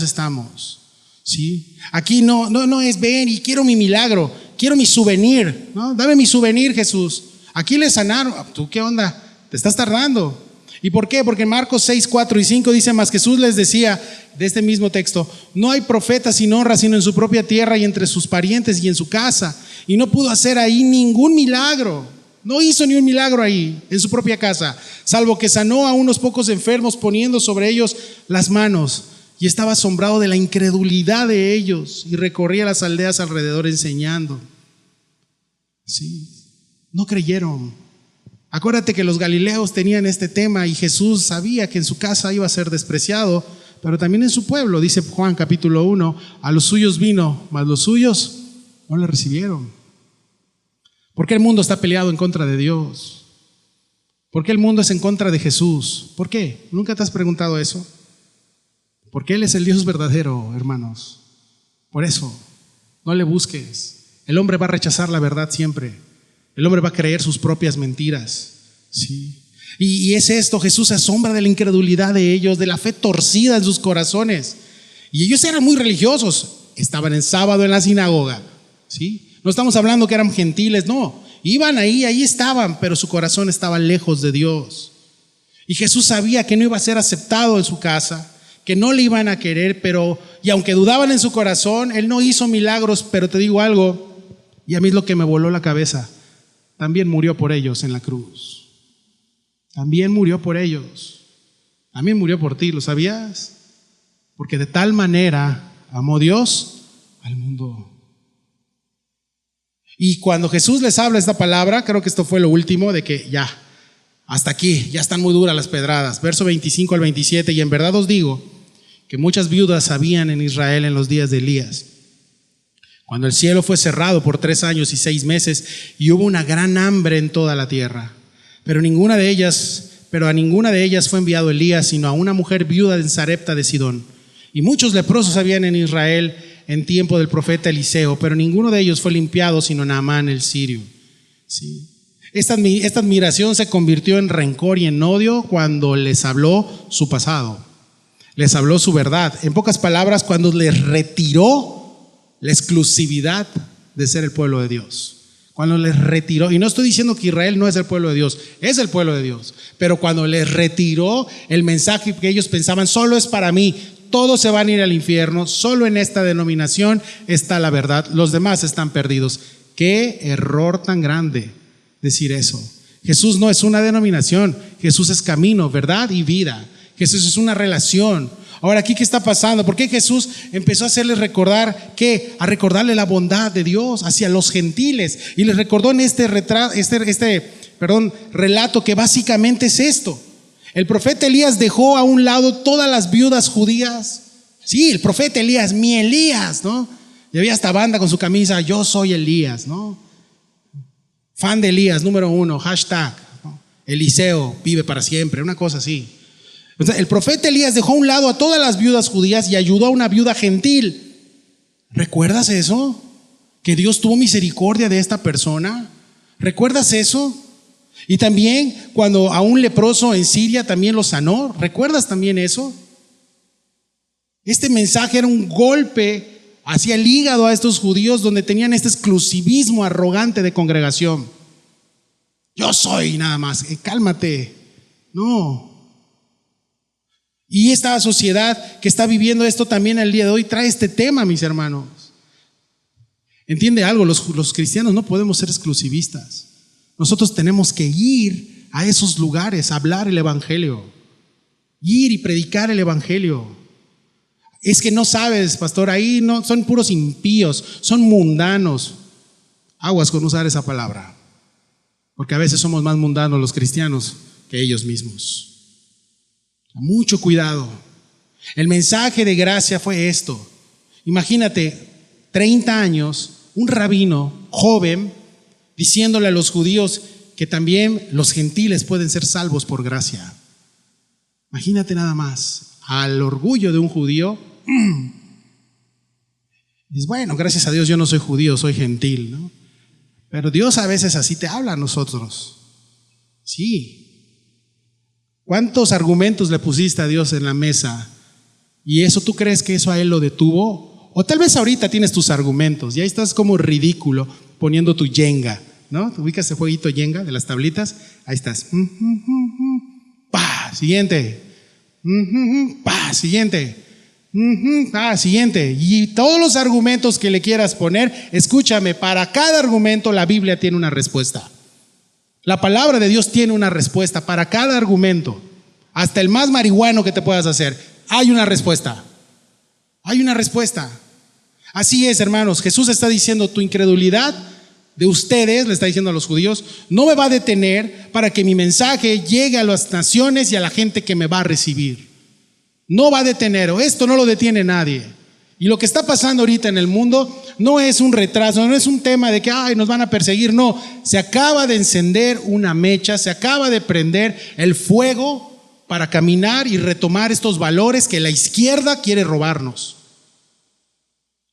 estamos, ¿sí? Aquí no es ven y quiero mi milagro, quiero mi souvenir, ¿no? Dame mi souvenir, Jesús. Aquí le sanaron. ¿Tú qué onda? Te estás tardando. ¿Y por qué? Porque en Marcos 6, 4 y 5 dice: mas Jesús les decía, de este mismo texto, no hay profeta sin honra sino en su propia tierra y entre sus parientes y en su casa. Y no pudo hacer ahí ningún milagro. No hizo ni un milagro ahí, en su propia casa, salvo que sanó a unos pocos enfermos poniendo sobre ellos las manos. Y estaba asombrado de la incredulidad de ellos y recorría las aldeas alrededor enseñando. Sí, no creyeron. Acuérdate que los galileos tenían este tema y Jesús sabía que en su casa iba a ser despreciado, pero también en su pueblo, dice Juan capítulo 1, a los suyos vino, mas los suyos no le recibieron. ¿Por qué el mundo está peleado en contra de Dios? ¿Por qué el mundo es en contra de Jesús? ¿Por qué? ¿Nunca te has preguntado eso? Porque Él es el Dios verdadero, hermanos. Por eso, no le busques. El hombre va a rechazar la verdad siempre. El hombre va a creer sus propias mentiras, ¿sí? Y es esto, Jesús se asombra de la incredulidad de ellos, de la fe torcida en sus corazones. Y ellos eran muy religiosos, estaban en sábado en la sinagoga, ¿sí? No estamos hablando que eran gentiles, no, iban ahí estaban, pero su corazón estaba lejos de Dios. Y Jesús sabía que no iba a ser aceptado en su casa, que no le iban a querer, y aunque dudaban en su corazón, Él no hizo milagros. Pero te digo algo, y a mí es lo que me voló la cabeza: también murió por ellos en la cruz. También murió por ellos. También murió por ti, ¿lo sabías? Porque de tal manera amó Dios al mundo. Y cuando Jesús les habla esta palabra, creo que esto fue lo último, de que ya, hasta aquí, ya están muy duras las pedradas. Verso 25 al 27, y en verdad os digo que muchas viudas habían en Israel en los días de Elías, cuando el cielo fue cerrado por 3 años y 6 meses y hubo una gran hambre en toda la tierra. Pero a ninguna de ellas fue enviado Elías, sino a una mujer viuda en Sarepta de Sidón. Y muchos leprosos habían en Israel en tiempo del profeta Eliseo, pero ninguno de ellos fue limpiado, sino Naamán el sirio. ¿Sí? Esta admiración se convirtió en rencor y en odio cuando les habló su pasado, les habló su verdad. En pocas palabras, cuando les retiró la exclusividad de ser el pueblo de Dios. Cuando les retiró, y no estoy diciendo que Israel no es el pueblo de Dios, es el pueblo de Dios, pero cuando les retiró el mensaje que ellos pensaban, solo es para mí, todos se van a ir al infierno, solo en esta denominación está la verdad, los demás están perdidos. Qué error tan grande decir eso. Jesús no es una denominación, Jesús es camino, verdad y vida. Jesús es una relación. Ahora, ¿aquí qué está pasando? ¿Por qué Jesús empezó a hacerles recordar qué? A recordarle la bondad de Dios hacia los gentiles. Y les recordó en este relato que básicamente es esto. El profeta Elías dejó a un lado todas las viudas judías. Sí, el profeta Elías, mi Elías, ¿no? Y había esta banda con su camisa, yo soy Elías, ¿no? Fan de Elías, número 1, hashtag, ¿no? Eliseo vive para siempre, una cosa así. Entonces, el profeta Elías dejó a un lado a todas las viudas judías y ayudó a una viuda gentil. ¿Recuerdas eso? Que Dios tuvo misericordia de esta persona. ¿Recuerdas eso? Y también cuando a un leproso en Siria también lo sanó. ¿Recuerdas también eso? Este mensaje era un golpe hacia el hígado a estos judíos, donde tenían este exclusivismo arrogante de congregación. Yo soy nada más, cálmate. No. Y esta sociedad que está viviendo esto también el día de hoy trae este tema, mis hermanos. Entiende algo, los cristianos no podemos ser exclusivistas. Nosotros tenemos que ir a esos lugares, a hablar el evangelio, ir y predicar el evangelio. Es que no sabes, pastor, ahí no, son puros impíos, son mundanos. Aguas con usar esa palabra, porque a veces somos más mundanos los cristianos que ellos mismos. Mucho cuidado. El mensaje de gracia fue esto. Imagínate, 30 años, un rabino joven diciéndole a los judíos que también los gentiles pueden ser salvos por gracia. Imagínate nada más, al orgullo de un judío Dices, bueno, gracias a Dios yo no soy judío, soy gentil, ¿no? Pero Dios a veces así te habla a nosotros. Sí. ¿Cuántos argumentos le pusiste a Dios en la mesa? ¿Y eso tú crees que eso a Él lo detuvo? O tal vez ahorita tienes tus argumentos y ahí estás como ridículo poniendo tu yenga, ¿no? ¿Te ubicas ese jueguito yenga de las tablitas? Ahí estás. ¡Pah! Siguiente. ¡Pah! Siguiente. Siguiente. Y todos los argumentos que le quieras poner, escúchame, para cada argumento la Biblia tiene una respuesta. La palabra de Dios tiene una respuesta para cada argumento. Hasta el más marihuano que te puedas hacer, hay una respuesta. Hay una respuesta. Así es, hermanos. Jesús está diciendo, tu incredulidad de ustedes, le está diciendo a los judíos, no me va a detener para que mi mensaje llegue a las naciones y a la gente que me va a recibir. No va a detener, o esto no lo detiene nadie. Y lo que está pasando ahorita en el mundo no es un retraso, no es un tema de que nos van a perseguir, no. Se acaba de encender una mecha, se acaba de prender el fuego para caminar y retomar estos valores que la izquierda quiere robarnos.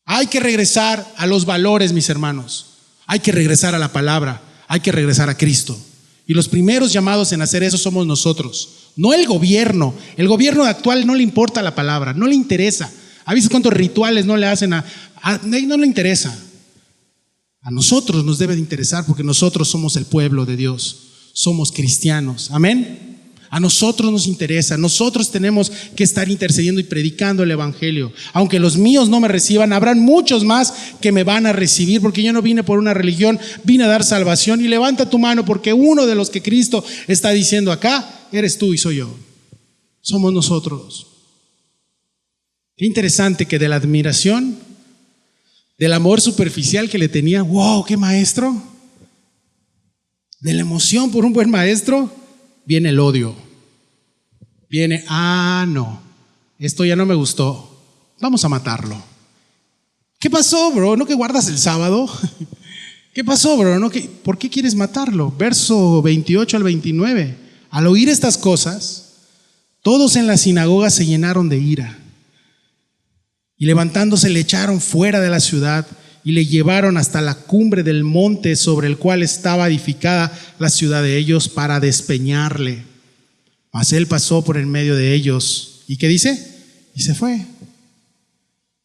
Hay que regresar a los valores, mis hermanos. Hay que regresar a la palabra, hay que regresar a Cristo. Y los primeros llamados en hacer eso somos nosotros, no el gobierno. El gobierno actual no le importa la palabra, no le interesa. ¿Ha visto cuántos rituales no le hacen no le interesa? A nosotros nos debe de interesar porque nosotros somos el pueblo de Dios, somos cristianos. Amén. A nosotros nos interesa, nosotros tenemos que estar intercediendo y predicando el evangelio. Aunque los míos no me reciban, habrán muchos más que me van a recibir, porque yo no vine por una religión, vine a dar salvación. Y levanta tu mano, porque uno de los que Cristo está diciendo acá, eres tú y soy yo. Somos nosotros. Qué interesante que de la admiración, del amor superficial que le tenía, wow, qué maestro, de la emoción por un buen maestro, viene el odio. Viene, no, esto ya no me gustó, vamos a matarlo. ¿Qué pasó, bro? ¿No que guardas el sábado? ¿Qué pasó, bro? ¿Por qué quieres matarlo? Verso 28 al 29. Al oír estas cosas, todos en la sinagoga se llenaron de ira. Y levantándose le echaron fuera de la ciudad y le llevaron hasta la cumbre del monte sobre el cual estaba edificada la ciudad de ellos para despeñarle. Mas él pasó por en medio de ellos. ¿Y qué dice? Y se fue.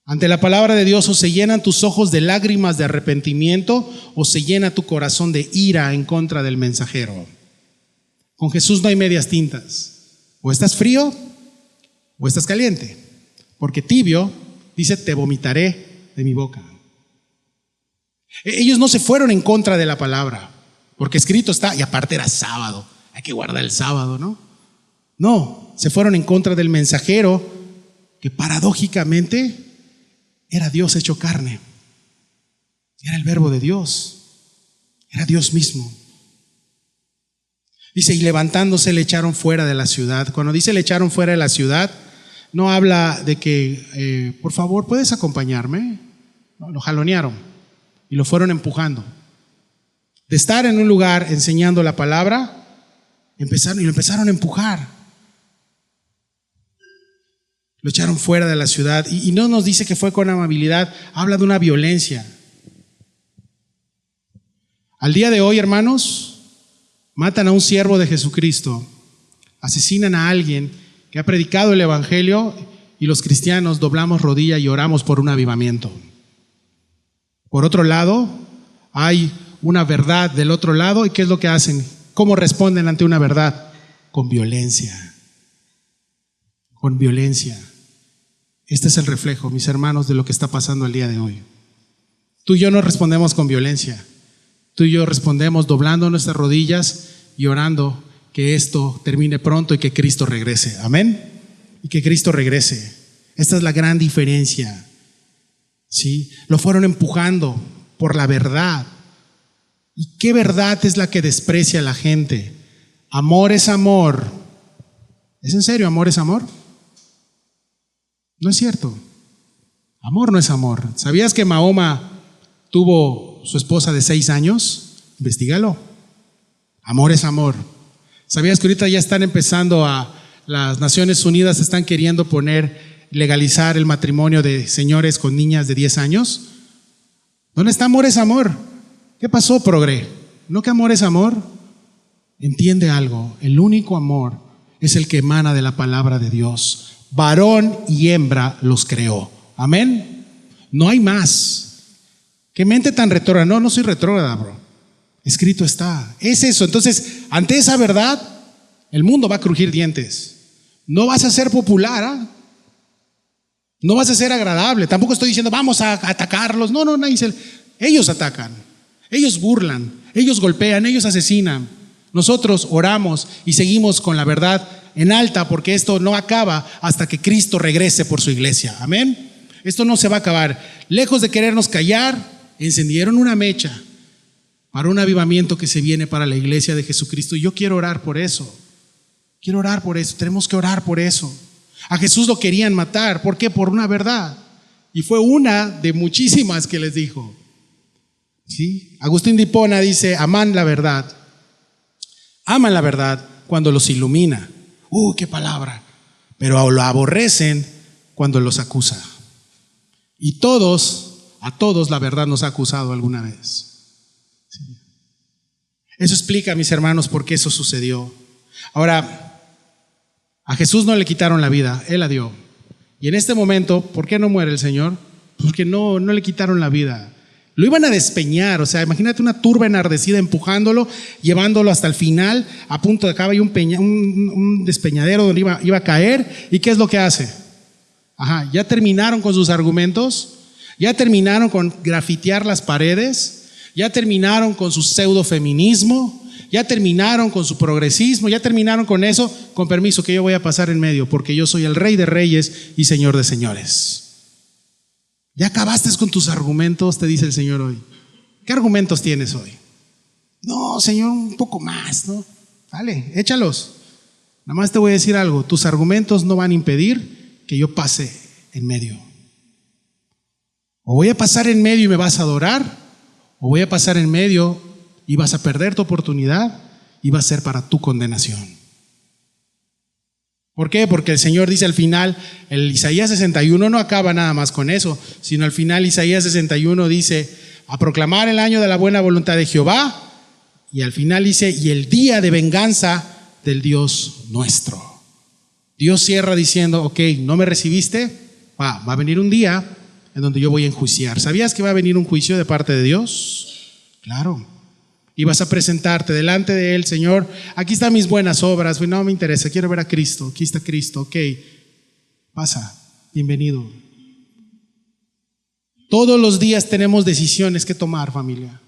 Ante la palabra de Dios, o se llenan tus ojos de lágrimas de arrepentimiento, o se llena tu corazón de ira en contra del mensajero. Con Jesús no hay medias tintas. O estás frío, o estás caliente. Porque tibio, dice, te vomitaré de mi boca. Ellos no se fueron en contra de la palabra, porque escrito está, y aparte era sábado, hay que guardar el sábado, ¿no? No, se fueron en contra del mensajero, que paradójicamente era Dios hecho carne. Era el verbo de Dios, era Dios mismo. Dice, y levantándose le echaron fuera de la ciudad. Cuando dice le echaron fuera de la ciudad, no habla de que, por favor, ¿puedes acompañarme? No, lo jalonearon y lo fueron empujando. De estar en un lugar enseñando la palabra, lo empezaron a empujar. Lo echaron fuera de la ciudad y no nos dice que fue con amabilidad, habla de una violencia. Al día de hoy, hermanos, matan a un siervo de Jesucristo, asesinan a alguien que ha predicado el evangelio y los cristianos doblamos rodilla y oramos por un avivamiento. Por otro lado, hay una verdad del otro lado, ¿y qué es lo que hacen? ¿Cómo responden ante una verdad? Con violencia. Con violencia. Este es el reflejo, mis hermanos, de lo que está pasando el día de hoy. Tú y yo no respondemos con violencia. Tú y yo respondemos doblando nuestras rodillas y orando que esto termine pronto y que Cristo regrese. Amén. Y que Cristo regrese. Esta es la gran diferencia. ¿Sí? Lo fueron empujando por la verdad. ¿Y qué verdad es la que desprecia a la gente? Amor es amor. ¿Es en serio? ¿Amor es amor? No es cierto. Amor no es amor. ¿Sabías que Mahoma tuvo su esposa de 6 años? Investígalo. Amor es amor. ¿Sabías que ahorita ya están empezando las Naciones Unidas están queriendo poner legalizar el matrimonio de señores con niñas de 10 años? ¿Dónde está amor es amor? ¿Qué pasó, progre? ¿No que amor es amor? Entiende algo, el único amor es el que emana de la palabra de Dios. Varón y hembra los creó. Amén. No hay más. ¿Qué mente tan retrógrada? No, no soy retrógrada, bro. Escrito está. Es eso. Entonces, ante esa verdad, el mundo va a crujir dientes. No vas a ser popular, ¿ah? No vas a ser agradable. Tampoco estoy diciendo vamos a atacarlos. No, ellos atacan, ellos burlan, ellos golpean, ellos asesinan. Nosotros oramos y seguimos con la verdad en alta, porque esto no acaba hasta que Cristo regrese por su iglesia. Amén. Esto no se va a acabar. Lejos de querernos callar, encendieron una mecha para un avivamiento que se viene para la iglesia de Jesucristo. Y yo quiero orar por eso. Quiero orar por eso. Tenemos que orar por eso. A Jesús lo querían matar. ¿Por qué? Por una verdad. Y fue una de muchísimas que les dijo. ¿Sí? Agustín de Hipona dice: aman la verdad cuando los ilumina. ¡Qué palabra! Pero lo aborrecen cuando los acusa. Y a todos la verdad nos ha acusado alguna vez. ¿Sí? Eso explica, mis hermanos, por qué eso sucedió. Ahora, a Jesús no le quitaron la vida, Él la dio. Y en este momento, ¿por qué no muere el Señor? Porque no le quitaron la vida. Lo iban a despeñar, o sea, imagínate una turba enardecida empujándolo, llevándolo hasta el final, a punto de acá hay un despeñadero donde iba a caer. ¿Y qué es lo que hace? Ya terminaron con sus argumentos, ya terminaron con grafitear las paredes, ya terminaron con su pseudofeminismo, ya terminaron con su progresismo, ya terminaron con eso. Con permiso, que yo voy a pasar en medio, porque yo soy el Rey de Reyes y Señor de Señores. Ya acabaste con tus argumentos, te dice el Señor hoy. ¿Qué argumentos tienes hoy? No, Señor, un poco más, ¿no? Vale, échalos. Nada más te voy a decir algo: tus argumentos no van a impedir que yo pase en medio. O voy a pasar en medio y me vas a adorar, o voy a pasar en medio y vas a perder tu oportunidad y va a ser para tu condenación. ¿Por qué? Porque el Señor dice al final, el Isaías 61 no acaba nada más con eso, sino al final Isaías 61 dice: a proclamar el año de la buena voluntad de Jehová, y al final dice: y el día de venganza del Dios nuestro. Dios cierra diciendo: ok, ¿no me recibiste? Va a venir un día en donde yo voy a enjuiciar. ¿Sabías que va a venir un juicio de parte de Dios? Claro. Y vas a presentarte delante de Él: Señor, aquí están mis buenas obras. No me interesa, quiero ver a Cristo. Aquí está Cristo, ok. Pasa, bienvenido. Todos los días tenemos decisiones que tomar, familia.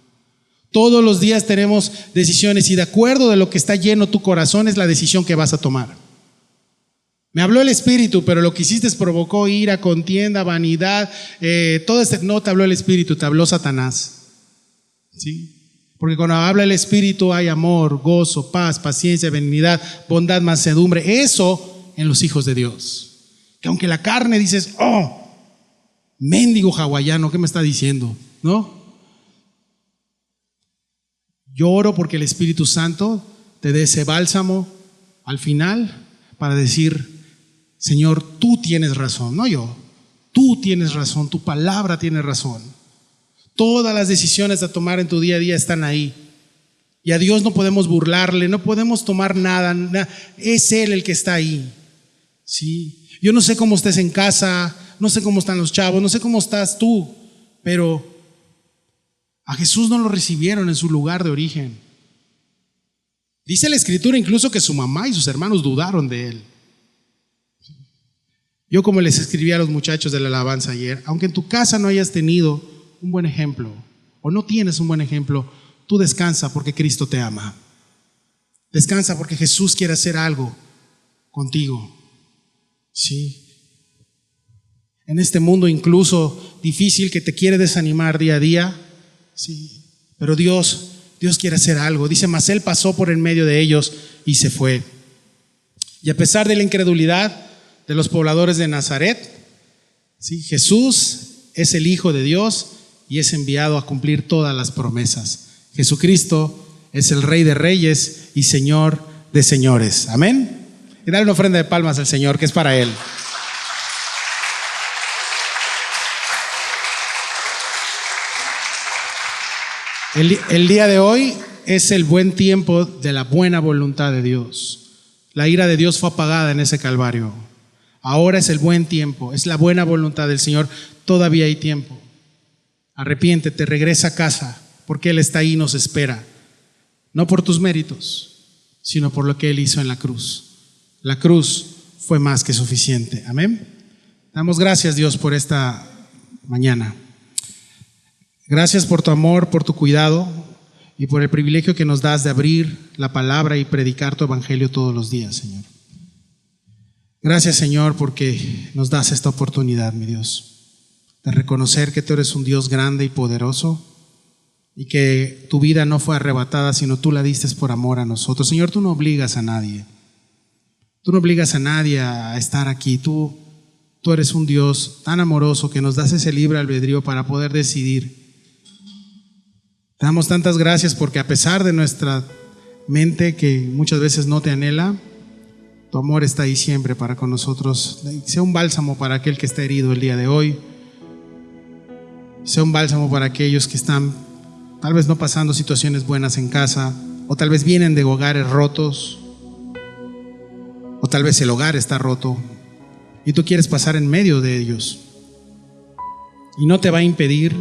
Todos los días tenemos decisiones, y de acuerdo de lo que está lleno tu corazón es la decisión que vas a tomar. Me habló el Espíritu, pero lo que hiciste provocó ira, contienda, vanidad, no te habló el Espíritu, te habló Satanás. ¿Sí? Porque cuando habla el Espíritu hay amor, gozo, paz, paciencia, benignidad, bondad, mansedumbre. Eso en los hijos de Dios. Que aunque la carne dices: mendigo hawaiano, ¿qué me está diciendo? ¿No? Yo oro porque el Espíritu Santo te dé ese bálsamo al final para decir: Señor, tú tienes razón, no yo. Tú tienes razón, tu palabra tiene razón. Todas las decisiones a tomar en tu día a día están ahí. Y a Dios no podemos burlarle, no podemos tomar nada. Es Él el que está ahí. ¿Sí? Yo no sé cómo estés en casa, no sé cómo están los chavos, no sé cómo estás tú, pero a Jesús no lo recibieron en su lugar de origen. Dice la Escritura incluso que su mamá y sus hermanos dudaron de Él. Yo, como les escribí a los muchachos de la alabanza ayer, aunque en tu casa no hayas tenido un buen ejemplo, o no tienes un buen ejemplo, tú descansa porque Cristo te ama. Descansa porque Jesús quiere hacer algo contigo. Sí. En este mundo incluso difícil que te quiere desanimar día a día, sí. Pero Dios quiere hacer algo. Dice: mas Él pasó por en medio de ellos y se fue. Y a pesar de la incredulidad de los pobladores de Nazaret, sí, Jesús es el Hijo de Dios y es enviado a cumplir todas las promesas. Jesucristo es el Rey de Reyes y Señor de Señores. Amén. Y dale una ofrenda de palmas al Señor, que es para Él. El día de hoy es el buen tiempo de la buena voluntad de Dios. La ira de Dios fue apagada en ese Calvario. Ahora es el buen tiempo, es la buena voluntad del Señor. Todavía hay tiempo. Arrepiéntete, regresa a casa, porque Él está ahí y nos espera. No por tus méritos, sino por lo que Él hizo en la cruz. La cruz fue más que suficiente. Amén. Damos gracias, Dios, por esta mañana. Gracias por tu amor, por tu cuidado y por el privilegio que nos das de abrir la palabra y predicar tu evangelio todos los días, Señor. Gracias, Señor, porque nos das esta oportunidad, mi Dios, de reconocer que tú eres un Dios grande y poderoso y que tu vida no fue arrebatada, sino tú la diste por amor a nosotros. Señor, tú no obligas a nadie. Tú no obligas a nadie a estar aquí. Tú eres un Dios tan amoroso que nos das ese libre albedrío para poder decidir. Te damos tantas gracias porque a pesar de nuestra mente que muchas veces no te anhela, tu amor está ahí siempre para con nosotros. Sea un bálsamo para aquel que está herido el día de hoy. Sea un bálsamo para aquellos que están tal vez no pasando situaciones buenas en casa, o tal vez vienen de hogares rotos, o tal vez el hogar está roto y tú quieres pasar en medio de ellos. Y no te va a impedir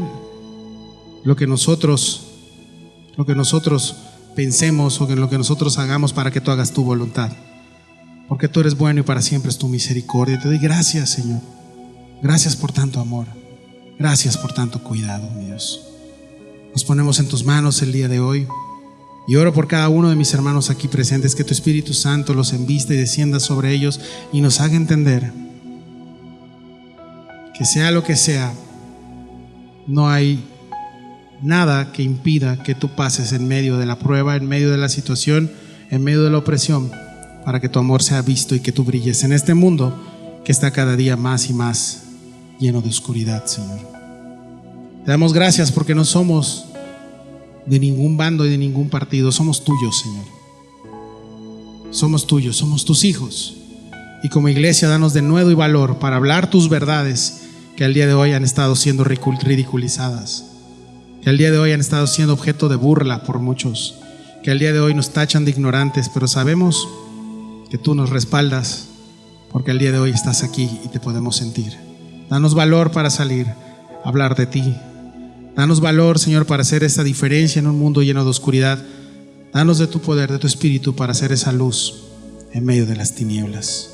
lo que nosotros pensemos o lo que nosotros hagamos para que tú hagas tu voluntad, porque tú eres bueno y para siempre es tu misericordia. Te doy gracias, Señor. Gracias por tanto amor. Gracias por tanto cuidado, mi Dios. Nos ponemos en tus manos el día de hoy y oro por cada uno de mis hermanos aquí presentes, que tu Espíritu Santo los envista y descienda sobre ellos y nos haga entender que sea lo que sea, no hay nada que impida que tú pases en medio de la prueba, en medio de la situación, en medio de la opresión, para que tu amor sea visto y que tú brilles en este mundo que está cada día más y más lleno de oscuridad, Señor. Te damos gracias porque no somos de ningún bando y de ningún partido, somos tuyos, Señor. Somos tuyos, somos tus hijos. Y como iglesia, danos de nuevo y valor para hablar tus verdades que al día de hoy han estado siendo ridiculizadas, que al día de hoy han estado siendo objeto de burla por muchos, que al día de hoy nos tachan de ignorantes, pero sabemos que tú nos respaldas porque al día de hoy estás aquí y te podemos sentir. Danos valor para salir a hablar de ti. Danos valor, Señor, para hacer esa diferencia en un mundo lleno de oscuridad. Danos de tu poder, de tu espíritu, para hacer esa luz en medio de las tinieblas.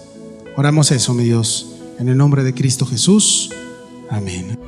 Oramos eso, mi Dios, en el nombre de Cristo Jesús. Amén.